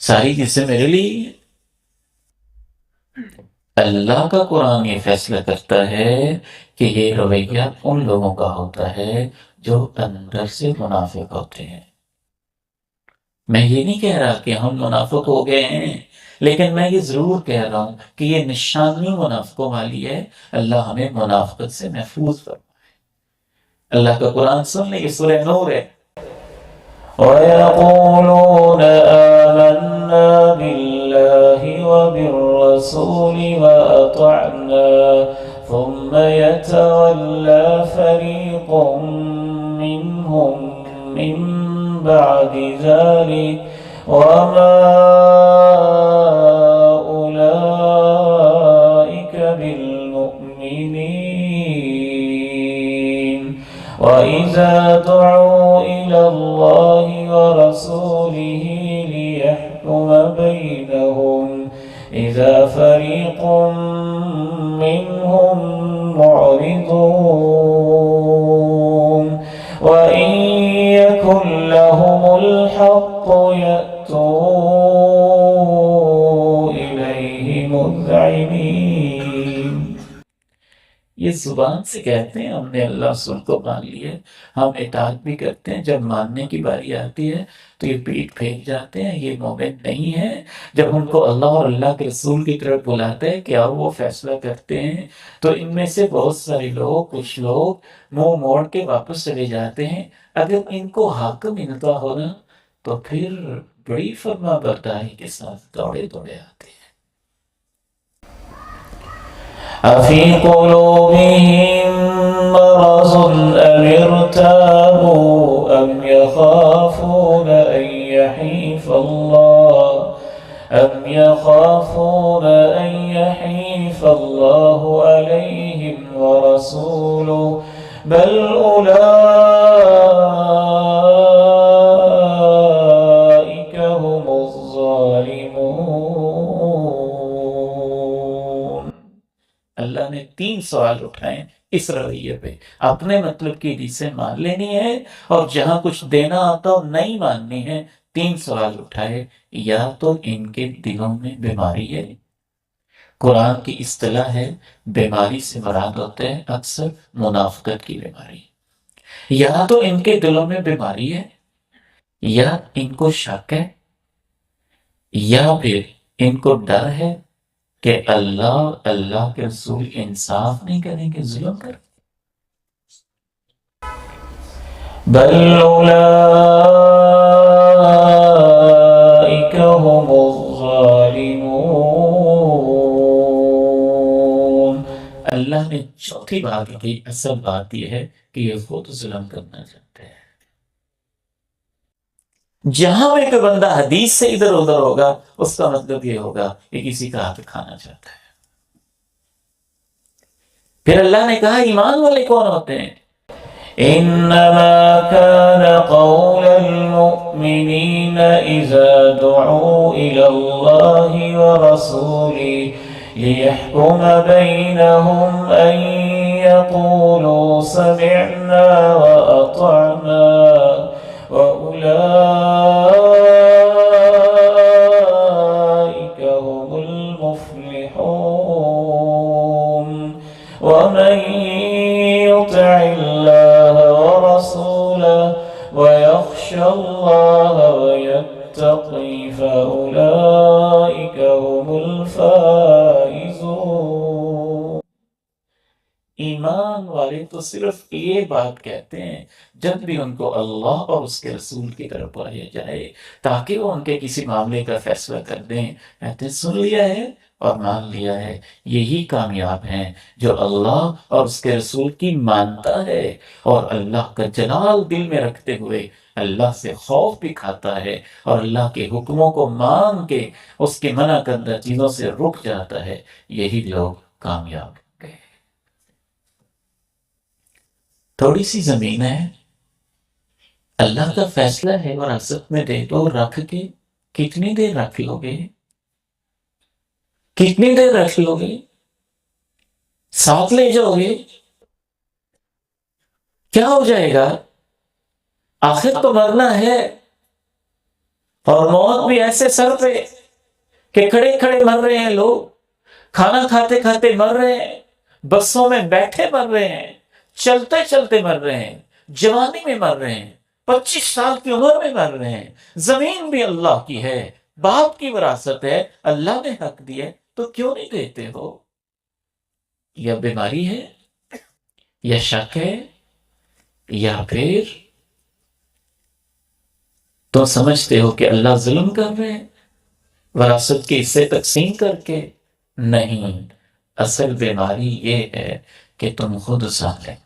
ساری حدیثیں میرے لیے ہی ہے۔ اللہ کا قرآن یہ فیصلہ کرتا ہے کہ یہ رویہ ان لوگوں کا ہوتا ہے جو اندر سے منافق ہوتے ہیں۔ میں یہ نہیں کہہ رہا کہ ہم منافق ہو گئے ہیں، لیکن میں یہ ضرور کہہ رہا ہوں کہ یہ نشانی منافقوں والی ہے۔ اللہ ہمیں منافقت سے محفوظ فرمائے۔ اللہ کا قرآن سن لیں، یہ سورہ نور ہے۔ وَيَقُولُونَ آمَنَّا بِاللَّهِ وَبِالرَّسُولِ وَأَطَعْنَا ثُمَّ يَتَوَلَّى فَرِيقٌ مِّنْهُمْ مِّن بَعْدِ ذَلِكَ وَمَا أُولَئِكَ بِالْمُؤْمِنِينَ وَإِذَا دُعُوا إِلَى اللَّهِ وَرَسُولِهِ ليحكم بينهم إذا فريق منهم معرضون وإن يكن لهم الحق يأتوا إليه مذعنين. یہ زبان سے کہتے ہیں ہم نے اللہ رسول کو مان لیا، ہم اطاعت بھی کرتے ہیں، جب ماننے کی باری آتی ہے تو یہ پیٹ پھینک جاتے ہیں، یہ مومن نہیں ہے. جب ان کو اللہ اور اللہ کے رسول کی طرف بلاتے ہیں کہ آؤ وہ فیصلہ کرتے ہیں، تو ان میں سے بہت سارے لوگ، کچھ لوگ منہ موڑ کے واپس چلے جاتے ہیں. اگر ان کو حاکم انتا ہونا تو پھر بڑی فرما برداری کے ساتھ دوڑے دوڑے آتے ہیں. أفي قلوبهم مرض أم ارتابوا أم يخافون أن يحيف الله عليهم ورسوله بل أولئك هم الظالمون. اللہ نے 3 سوال اٹھائے اس رویے پہ. اپنے مطلب کی حدیثیں مان لینی ہے اور جہاں کچھ دینا آتا ہو نہیں ماننی ہے. 3 سوال اٹھائے. یا تو ان کے دلوں میں بیماری ہے. قرآن کی اصطلاح ہے بیماری سے مراد ہوتا ہے اکثر منافقت کی بیماری. یا تو ان کے دلوں میں بیماری ہے، یا ان کو شک ہے، یا پھر ان کو ڈر ہے کہ اللہ کے رسول انصاف نہیں کریں گے، ظلم کر. بل اولئک هم الظالمون. اللہ نے چوتھی بات کی اصل بات یہ ہے کہ یہ خود ظلم کرنا چاہتے ہیں. جہاں میں کوئی بندہ حدیث سے ادھر ادھر ہوگا اس کا مطلب یہ ہوگا کہ کسی کا ہاتھ کھانا چاہتا ہے. پھر اللہ نے کہا ایمان والے کون ہوتے ہیں؟ انما كان قول المؤمنين اذا دعوا الى الله ورسوله ليحكم بينهم ان يقولوا سمعنا واطعنا وأولئك هم المفلحون. ومن يطع الله ورسوله ويخشى الله ويتقي فأولئك هم الفائزون. ایمان والے تو صرف یہ بات کہتے ہیں جب بھی ان کو اللہ اور اس کے رسول کی طرف بلایا جائے تاکہ وہ ان کے کسی معاملے کا فیصلہ کر دیں، کہتے ہیں سن لیا ہے اور مان لیا ہے. یہی کامیاب ہیں جو اللہ اور اس کے رسول کی مانتا ہے اور اللہ کا جلال دل میں رکھتے ہوئے اللہ سے خوف بھی کھاتا ہے اور اللہ کے حکموں کو مان کے اس کے منع کردہ چیزوں سے رک جاتا ہے. یہی لوگ کامیاب گئے. تھوڑی سی زمین ہے، اللہ کا فیصلہ ہے وراثت میں دے دو، رکھ کے کتنی دیر رکھ لو گے؟ کتنی دیر رکھ لو گے؟ ساتھ لے جاؤ گے؟ کیا ہو جائے گا؟ آخر تو مرنا ہے، اور موت بھی ایسے سر پہ کہ کھڑے کھڑے مر رہے ہیں لوگ، کھانا کھاتے کھاتے مر رہے ہیں، بسوں میں بیٹھے مر رہے ہیں، چلتے چلتے مر رہے ہیں، جوانی میں مر رہے ہیں، 25 سال کی عمر میں مر رہے ہیں. زمین بھی اللہ کی ہے، باپ کی وراثت ہے، اللہ نے حق دیا ہے، تو کیوں نہیں دیتے ہو؟ یا بیماری ہے، یا شک ہے، یا پھر تو سمجھتے ہو کہ اللہ ظلم کر رہے ہیں وراثت کے حصے تقسیم کر کے؟ نہیں، اصل بیماری یہ ہے کہ تم خود ظالم.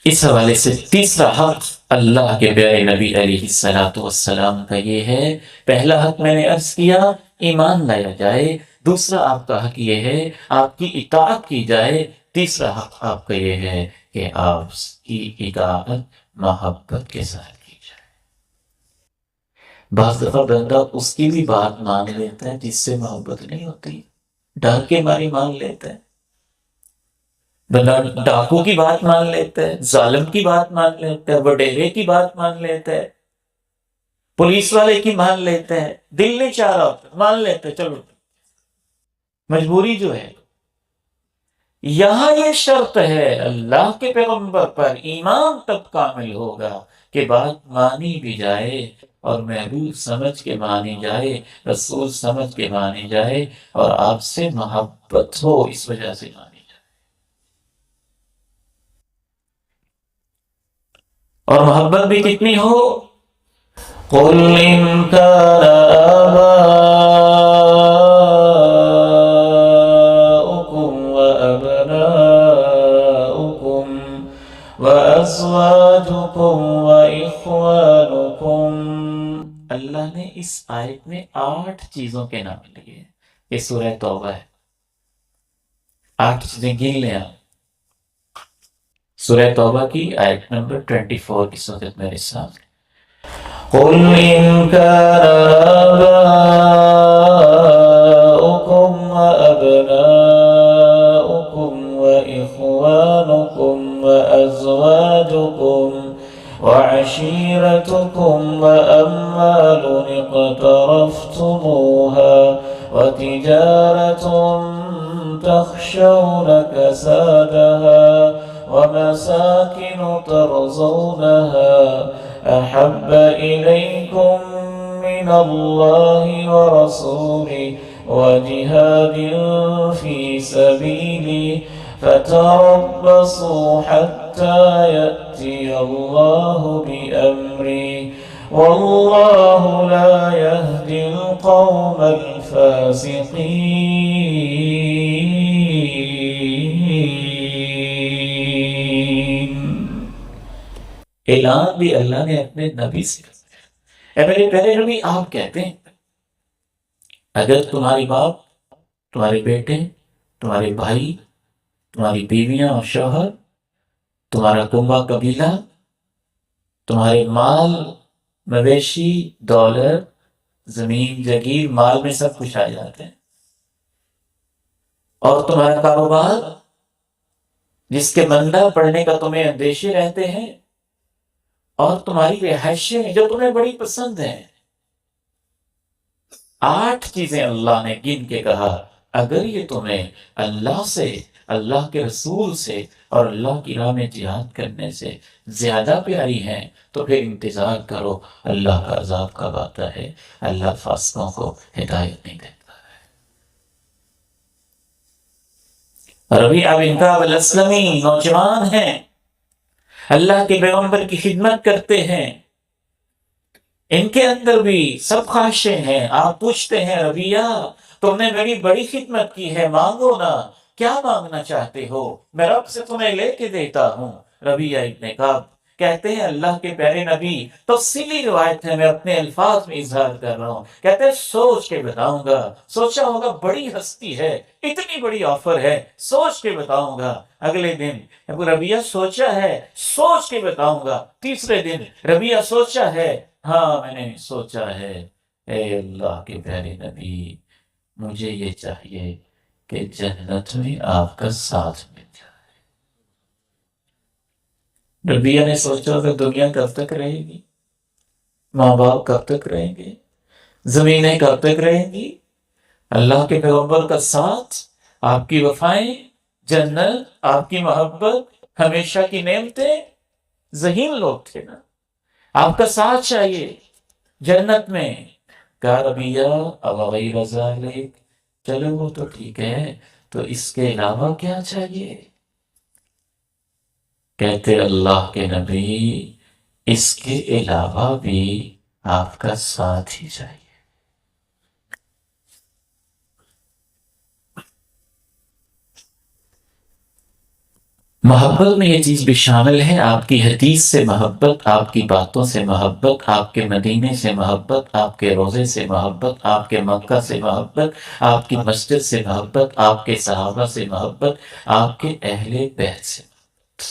اس حوالے سے تیسرا حق اللہ کے پیارے نبی علیہ السلام کا یہ ہے. پہلا حق میں نے عرض کیا ایمان لایا جائے، دوسرا آپ کا حق یہ ہے آپ کی اطاعت کی جائے، تیسرا حق آپ کا یہ ہے کہ آپ کی اطاعت محبت کے ساتھ کی جائے۔ بعض دفعہ بندہ اس کی بھی بات مان لیتا ہے جس سے محبت نہیں ہوتی، ڈر کے ماری مان لیتا ہے، بندہ ڈاکو کی بات مان لیتا ہے، ظالم کی بات مان لیتا ہے، وڈیرے کی بات مان لیتا ہے، پولیس والے کی مان لیتا ہے، دل نہیں چاہ رہا ہوتا مان لیتا ہے، چلو مجبوری جو ہے۔ یہاں یہ شرط ہے اللہ کے پیغمبر پر ایمان تب کامل ہوگا کہ بات مانی بھی جائے اور محبوب سمجھ کے مانی جائے، رسول سمجھ کے مانی جائے، اور آپ سے محبت ہو اس وجہ سے مانی جائے۔ اور محبت بھی کتنی ہو؟ قُلْ إِن كَانَ آبَاؤُكُمْ وَأَبْنَاؤُكُمْ وَأَزْوَاجُكُمْ وَإِخْوَانُكُمْ، اللہ نے اس آیت میں 8 چیزوں کے نام لیے۔ یہ سورہ توبہ ہے، 8 چیزیں گن لیں آپ۔ سورہ توبہ کی آیت نمبر 24 اس وقت میرے سامنے۔ قُلْ إِن كَانَ آبَاؤُكُمْ وَأَبْنَاؤُكُمْ وَإِخْوَانُكُمْ وَأَزْوَاجُكُمْ وَعَشِيرَتُكُمْ وَأَمْوَالٌ اقْتَرَفْتُمُوهَا وَتِجَارَةٌ تَخْشَوْنَ كَسَادَهَا وَمَسَاكِنُ تَرْضَوْنَهَا أَحَبَّ إِلَيْكُمْ مِنَ اللَّهِ وَرَسُولِهِ وَجِهَادٍ فِي سَبِيلِهِ فَتَرَبَّصُوا حَتَّى يَأْتِيَ اللَّهُ بِأَمْرِهِ وَاللَّهُ لَا يَهْدِي الْقَوْمَ الْفَاسِقِينَ۔ اعلان بھی اللہ نے اپنے نبی سے کیا۔ اے میرے پیارے نبی، آپ کہتے ہیں اگر تمہاری باپ، تمہارے بیٹے، تمہارے بھائی، تمہاری بیویاں اور شوہر، تمہارا کنبہ قبیلہ، تمہارے مال مویشی، دولت، زمین جگیر، مال میں سب کچھ آ جاتے ہیں، اور تمہارا کاروبار جس کے مندا پڑنے کا تمہیں اندیشے رہتے ہیں، اور تمہاری رہائشیں جو تمہیں بڑی پسند ہیں۔ 8 چیزیں اللہ نے گن کے کہا اگر یہ تمہیں اللہ سے، اللہ کے رسول سے اور اللہ کی راہ میں جہاد کرنے سے زیادہ پیاری ہیں تو پھر انتظار کرو، اللہ کا عذاب کب آتا ہے، اللہ فاسقوں کو ہدایت نہیں دیتا ہے۔ ربیعہ بن کعب الاسلمی نوجوان ہیں، اللہ کے پیغمبر کی خدمت کرتے ہیں، ان کے اندر بھی سب خواہشیں ہیں۔ آپ پوچھتے ہیں ربیعہ تم نے میری بڑی خدمت کی ہے، مانگو نا، کیا مانگنا چاہتے ہو، میں رب سے تمہیں لے کے دیتا ہوں۔ ربیعہ ابن کعب کہتے ہیں اللہ کے پیارے نبی، تفصیلی روایت ہے، میں اپنے الفاظ میں اظہار کر رہا ہوں، کہتے ہیں سوچ کے بتاؤں گا، سوچا ہوگا بڑی ہستی ہے، اتنی بڑی آفر ہے، سوچ کے بتاؤں گا۔ اگلے دن ربیعہ سوچا ہے، سوچ کے بتاؤں گا۔ تیسرے دن ربیعہ سوچا ہے، ہاں میں نے سوچا ہے، اے اللہ کے پیارے نبی مجھے یہ چاہیے کہ جنت میں آپ کا ساتھ مل جائے۔ ربیعہ نے سوچا کہ دنیا کب تک رہے گی، ماں باپ کب تک رہیں گے، زمینیں کب تک رہیں گی، اللہ کے پیغمبر کا ساتھ، آپ کی وفائیں، جنت، آپ کی محبت، ہمیشہ کی نعمتیں۔ ذہین لوگ تھے نا، آپ کا ساتھ چاہیے جنت میں۔ کہا ربیعہ اب غیر ذالک، چلو وہ تو ٹھیک ہے، تو اس کے علاوہ کیا چاہیے؟ کہتے اللہ کے نبی اس کے علاوہ بھی آپ کا ساتھ ہی چاہیے۔ محبت میں یہ چیز بھی شامل ہے، آپ کی حدیث سے محبت، آپ کی باتوں سے محبت، آپ کے مدینے سے محبت، آپ کے روزے سے محبت، آپ کے مکہ سے محبت، آپ کی مسجد سے محبت، آپ کے صحابہ سے محبت، آپ کے اہل بیت سے محبت۔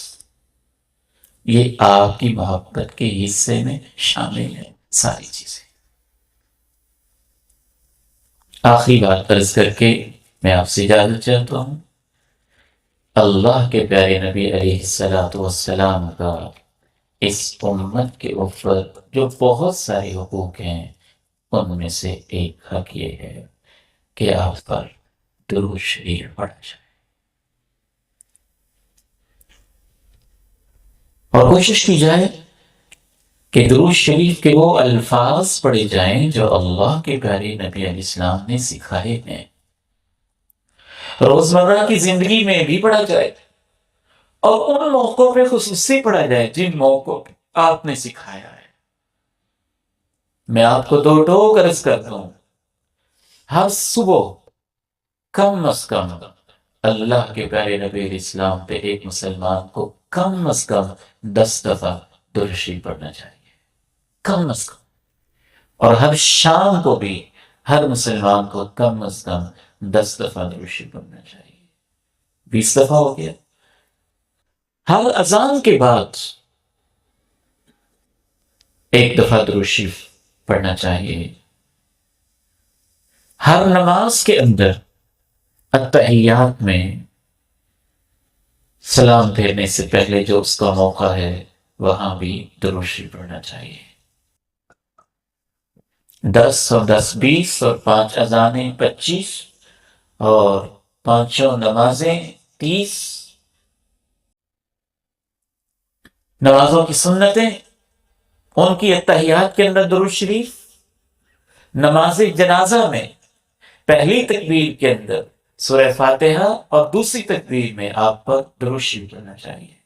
یہ آپ کی محبت کے حصے میں شامل ہے ساری چیزیں۔ آخری بات عرض کر کے میں آپ سے اجازت چاہتا ہوں۔ اللہ کے پیارے نبی علیہ السلام کا اس امت کے اوپر جو بہت سارے حقوق ہیں، ان میں سے ایک حق یہ ہے کہ آپ پر درود شریف پڑھا جائے، اور کوشش کی جائے کہ درود شریف کے وہ الفاظ پڑھے جائیں جو اللہ کے پیارے نبی علیہ السلام نے سکھائے ہیں، روزمرہ کی زندگی میں بھی پڑھا جائے، اور ان موقعوں پہ خصوصی پڑھا جائے جن موقعوں پہ آپ نے سکھایا ہے۔ میں آپ کو دو ٹوک عرض کرتا ہوں، ہر صبح کم از کم اللہ کے پیارے نبی علیہ السلام پہ ایک مسلمان کو کم از کم 10 دفعہ درود شریف پڑھنا چاہیے، کم از کم۔ اور ہر شام کو بھی ہر مسلمان کو کم از کم 10 دفعہ درود شریف پڑھنا چاہیے، 20 دفعہ ہو گیا۔ ہر اذان کے بعد ایک دفعہ درود شریف پڑھنا چاہیے۔ ہر نماز کے اندر التحیات میں سلام پھیرنے سے پہلے جو اس کا موقع ہے وہاں بھی درود شریف پڑھنا چاہیے۔ 10 اور 10 20 اور 5 اذانیں 25 اور 5 نمازیں 30، نمازوں کی سنتیں، ان کی اتحیات کے اندر درود شریف، نماز جنازہ میں پہلی تکبیر کے اندر سورہ فاتحہ اور دوسری تکبیر میں آپ پر درود شریف پڑھنا چاہیے۔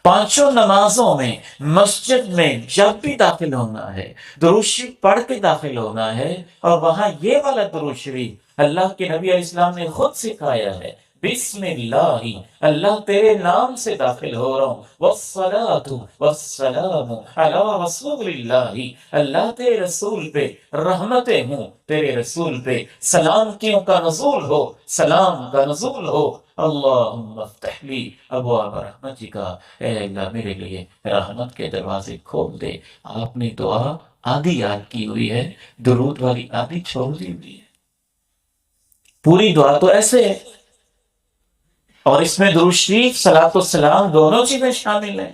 5 نمازوں میں مسجد میں جب بھی داخل ہونا ہے درود شریف پڑھ کے داخل ہونا ہے، اور وہاں یہ والا درود شریف اللہ کے نبی علیہ السلام نے خود سکھایا ہے، بسم اللہ، اللہ تیرے نام سے داخل ہو رہا ہوں، والصلاۃ والسلام علی رسول اللہ، اللہ تیرے رسول پہ رحمتیں ہوں، تیرے رسول پہ سلامتیوں کا نزول ہو، سلام کا نزول ہو۔ اللہم افتح لی ابواب رحمتک، اے اللہ میرے لیے رحمت کے دروازے کھول دے۔ آپ نے دعا آدھی یاد کی ہوئی ہے، درود والی آدھی چھوڑ دی ہوئی ہے، پوری دعا تو ایسے ہے، اور اس میں درود شریف صلاۃ و سلام دونوں چیزیں شامل ہیں۔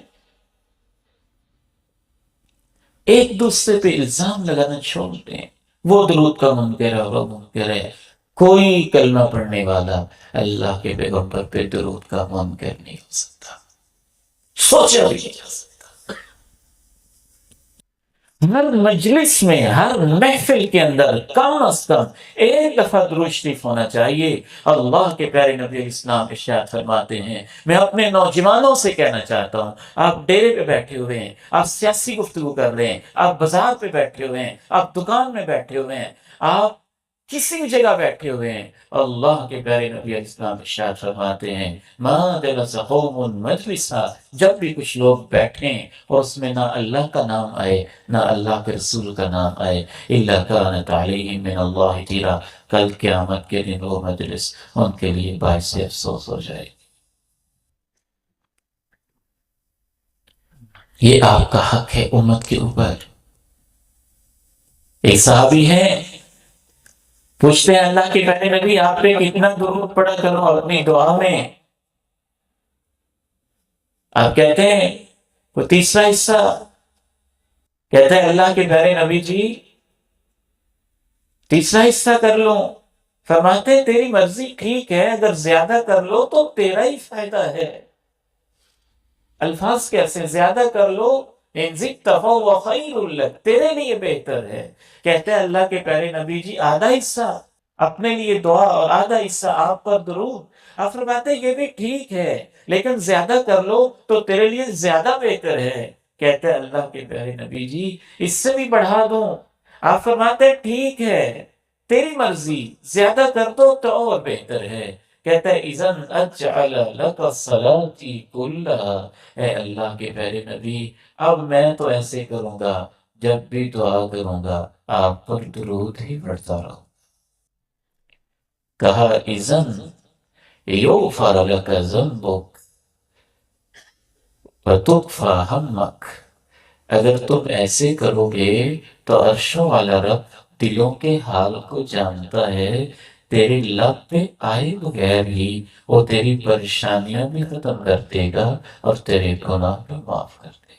ایک دوسرے پہ الزام لگانا چھوڑ دیں، وہ درود کا منکر ہے اور وہ منکر ہے۔ کوئی کلمہ پڑھنے والا اللہ کے پیغمبر پہ درود کا منکر نہیں ہو سکتا، سوچا بھی نہیں جا سکتا۔ ہر مجلس میں، ہر محفل کے اندر کم از کم ایک دفعہ درود شریف ہونا چاہیے۔ اللہ کے پیارے نبی علیہ السلام ارشاد فرماتے ہیں، میں اپنے نوجوانوں سے کہنا چاہتا ہوں، آپ ڈیرے پہ بیٹھے ہوئے ہیں، آپ سیاسی گفتگو کر رہے ہیں، آپ بازار پہ بیٹھے ہوئے ہیں، آپ دکان میں بیٹھے ہوئے ہیں، آپ کسی بھی جگہ بیٹھے ہوئے ہیں، اللہ کے پیارے نبی علیہ السلام ارشاد فرماتے ہیں، ما جلس قوم مجلسا، جب بھی کچھ لوگ بیٹھیں اور اس میں نہ اللہ کا نام آئے نہ اللہ کے رسول کا نام آئے، الا کانت علیہم من اللہ تیرا، کل قیامت کے دن وہ مجلس ان کے لیے باعث افسوس ہو جائے۔ یہ آپ کا حق ہے امت کے اوپر۔ ایک صحابی ہیں، پوچھتے ہیں اللہ کے پیارے نبی آپ پہ کتنا درود پڑھا کرو اپنی دعا میں؟ آپ کہتے ہیں وہ تیسرا حصہ، کہتے ہیں اللہ کے پیارے نبی جی تیسرا حصہ کر لو، فرماتے ہیں تیری مرضی، ٹھیک ہے، اگر زیادہ کر لو تو تیرا ہی فائدہ ہے۔ الفاظ کیسے؟ زیادہ کر لو، ان زدت فہو خیر لک، تیرے لیے بہتر ہے۔ کہتے ہیں اللہ کے پیارے نبی جی آدھا حصہ اپنے لیے دعا اور آدھا حصہ آپ پر درود۔ آپ فرماتے ہیں یہ بھی ٹھیک ہے، لیکن زیادہ کر لو تو تیرے لیے زیادہ بہتر ہے۔ کہتے ہیں اللہ کے پیارے نبی جی اس سے بھی بڑھا دوں؟ آپ فرماتے ہیں ٹھیک ہے، تیری مرضی، زیادہ کر دو تو اور بہتر ہے۔ کہتا ہے اذن اجعل لک صلاتی کلھا، اے اللہ کے پیارے نبی اب میں تو ایسے کروں گا، جب بھی دعا کروں گا آپ پر درود ہی پڑھتا رہوں۔ کہا اذن یغفر لک ذنبک، وَتُكْفَى ہمک، اگر تم ایسے کرو گے تو عرشوں والا رب دلوں کے حال کو جانتا ہے، تیرے لب پہ آئے بغیر ہی وہ تیری پریشانیاں بھی ختم کر دے گا اور تیرے گناہ بھی معاف کر دے گا۔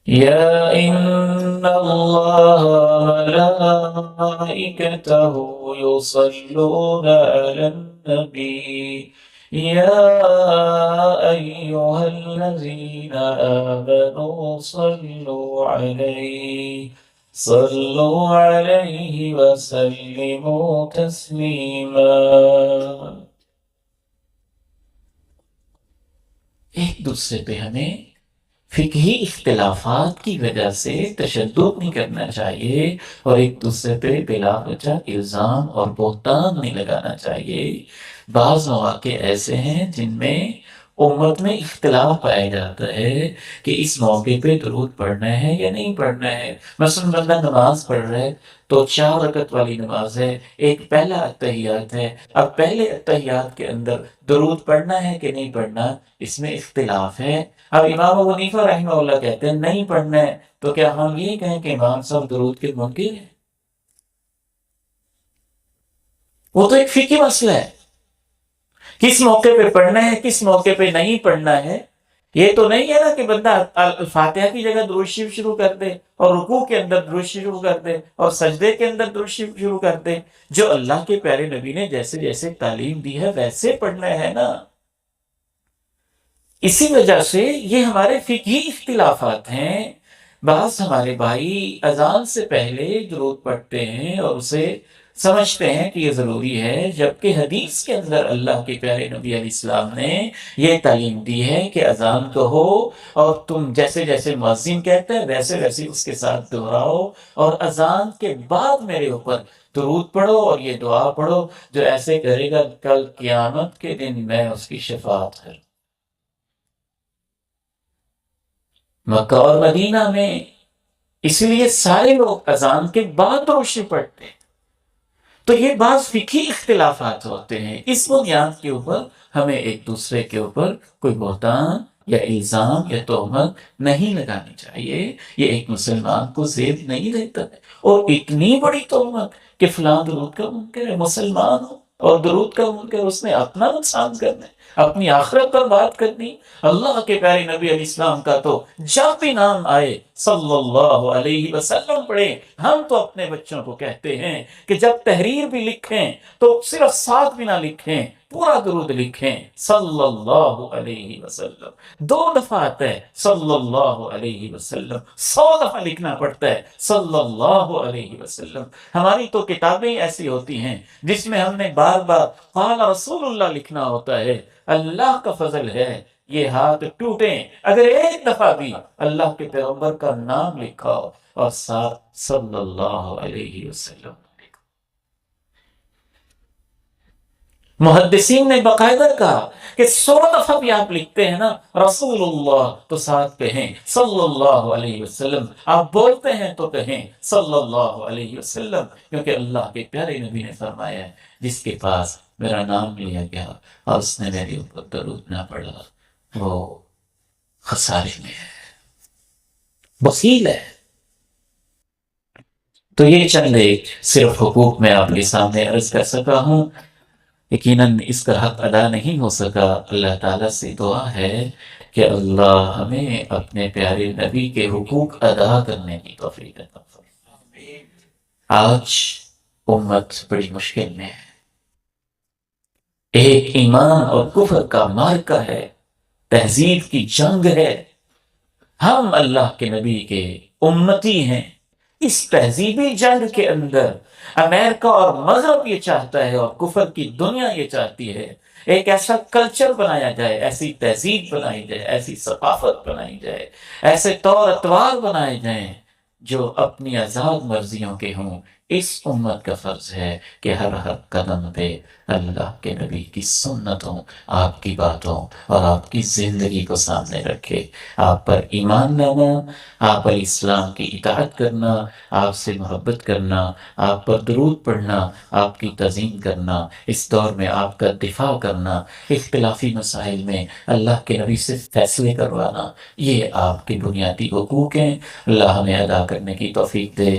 یا ان اللہ ملائکتہ یصلون علی النبی یا ایہا الذین آمنوا صلوا علیہ وسلموا تسلیما۔ ایک دوسرے پہ ہمیں فقہی اختلافات کی وجہ سے تشدد نہیں کرنا چاہیے اور ایک دوسرے پہ بلا وجہ الزام اور بہتان نہیں لگانا چاہیے۔ بعض مواقع ایسے ہیں جن میں امت میں اختلاف پایا جاتا ہے کہ اس موقع پہ درود پڑھنا ہے یا نہیں پڑھنا ہے۔ مثلا بندہ نماز پڑھ رہا ہے تو 4 رکعت والی نماز ہے، ایک پہلا اتحیات ہے، اب پہلے اتحیات کے اندر درود پڑھنا ہے کہ نہیں پڑھنا، اس میں اختلاف ہے۔ اب امام ابو حنیفہ رحمہ اللہ کہتے ہیں نہیں پڑھنا ہے، تو کیا ہم یہ کہیں کہ امام صاحب درود کے منکر ہیں؟ وہ تو ایک فقہی مسئلہ ہے، کس موقع پہ پڑھنا ہے کس موقع پہ نہیں پڑھنا ہے۔ یہ تو نہیں ہے نا کہ بندہ الفاتحہ کی جگہ درود شریف شروع کر دے اور رکوع کے اندر درود شروع کر دے اور سجدے کے اندر درود شریف شروع کر دے۔ جو اللہ کے پیارے نبی نے جیسے جیسے تعلیم دی ہے ویسے پڑھنا ہے نا۔ اسی وجہ سے یہ ہمارے فقہی اختلافات ہیں۔ بعض ہمارے بھائی اذان سے پہلے درود پڑھتے ہیں اور اسے سمجھتے ہیں کہ یہ ضروری ہے، جبکہ حدیث کے اندر اللہ کے پیارے نبی علیہ السلام نے یہ تعلیم دی ہے کہ اذان کہو اور تم جیسے جیسے مؤذن کہتے ہیں ویسے ویسے اس کے ساتھ دہراؤ، اور اذان کے بعد میرے اوپر درود پڑھو اور یہ دعا پڑھو، جو ایسے کرے گا کل قیامت کے دن میں اس کی شفاعت کروں۔ مکہ اور مدینہ میں اس لیے سارے لوگ اذان کے بعد درود شریف پڑھتے ہیں۔ تو یہ بعض فقہی اختلافات ہوتے ہیں، اس بنیاد کے اوپر ہمیں ایک دوسرے کے اوپر کوئی بہتان یا الزام یا تہمت نہیں لگانی چاہیے۔ یہ ایک مسلمان کو زیب نہیں دیتا ہے، اور اتنی بڑی تہمت کہ فلاں درود کا منکر ہے، مسلمان ہو اور درود کا منکر، اس نے اپنا نقصان کرنا ہے، اپنی آخرت پر بات کرنی۔ اللہ کے پیارے نبی علیہ السلام کا تو جب بھی نام آئے صلی اللہ علیہ وسلم پڑھے۔ ہم تو اپنے بچوں کو کہتے ہیں کہ جب تحریر بھی لکھیں تو صرف 7 بھی نہ لکھیں، پورا درود لکھیں صلی اللہ علیہ وسلم۔ 2 دفعہ آتا ہے صلی اللہ علیہ وسلم، 100 دفعہ لکھنا پڑتا ہے صلی اللہ علیہ وسلم۔ ہماری تو کتابیں ایسی ہوتی ہیں جس میں ہم نے بار بار قال رسول اللہ لکھنا ہوتا ہے۔ اللہ کا فضل ہے یہ ہاتھ ٹوٹیں اگر ایک دفعہ بھی اللہ کے پیغمبر کا نام لکھا ہو اور ساتھ صلی اللہ علیہ وسلم۔ محدثین نے باقاعدہ کہا کہ 100 دفعہ بھی آپ لکھتے ہیں نا رسول اللہ تو ساتھ کہیں صلی اللہ علیہ وسلم، آپ بولتے ہیں تو کہیں صلی اللہ علیہ وسلم، کیونکہ اللہ کے پیارے نبی نے فرمایا ہے جس کے پاس میرا نام لیا گیا اور اس نے میرے اوپر درود نہ پڑھا وہ خسارے میں ہے، بخیل ہے۔ تو یہ چند ایک صرف حقوق میں آپ کے سامنے عرض کر سکا ہوں، یقیناً اس کا حق ادا نہیں ہو سکا۔ اللہ تعالیٰ سے دعا ہے کہ اللہ ہمیں اپنے پیارے نبی کے حقوق ادا کرنے کی توفیق عطا فرمائے۔ آج امت بڑی مشکل میں ہے، ایک ایمان اور کفر کا معرکہ ہے، تہذیب کی جنگ ہے۔ ہم اللہ کے نبی کے امتی ہیں، اس تہذیبی جنگ کے اندر امریکہ اور مغرب یہ چاہتا ہے اور کفر کی دنیا یہ چاہتی ہے ایک ایسا کلچر بنایا جائے، ایسی تہذیب بنائی جائے، ایسی ثقافت بنائی جائے، ایسے طور اطوار بنائے جائیں جو اپنی آزاد مرضیوں کے ہوں، اس امت کا فرض ہے کہ ہر قدم پہ اللہ کے نبی کی سنتوں، آپ کی باتوں اور آپ کی زندگی کو سامنے رکھے، آپ پر ایمان لانا، آپ پر اسلام کی اطاعت کرنا، آپ سے محبت کرنا، آپ پر درود پڑھنا، آپ کی تعظیم کرنا، اس دور میں آپ کا دفاع کرنا، اختلافی مسائل میں اللہ کے نبی سے فیصلے کروانا، یہ آپ کے بنیادی حقوق ہیں۔ اللہ ہمیں ادا کرنے کی توفیق دے۔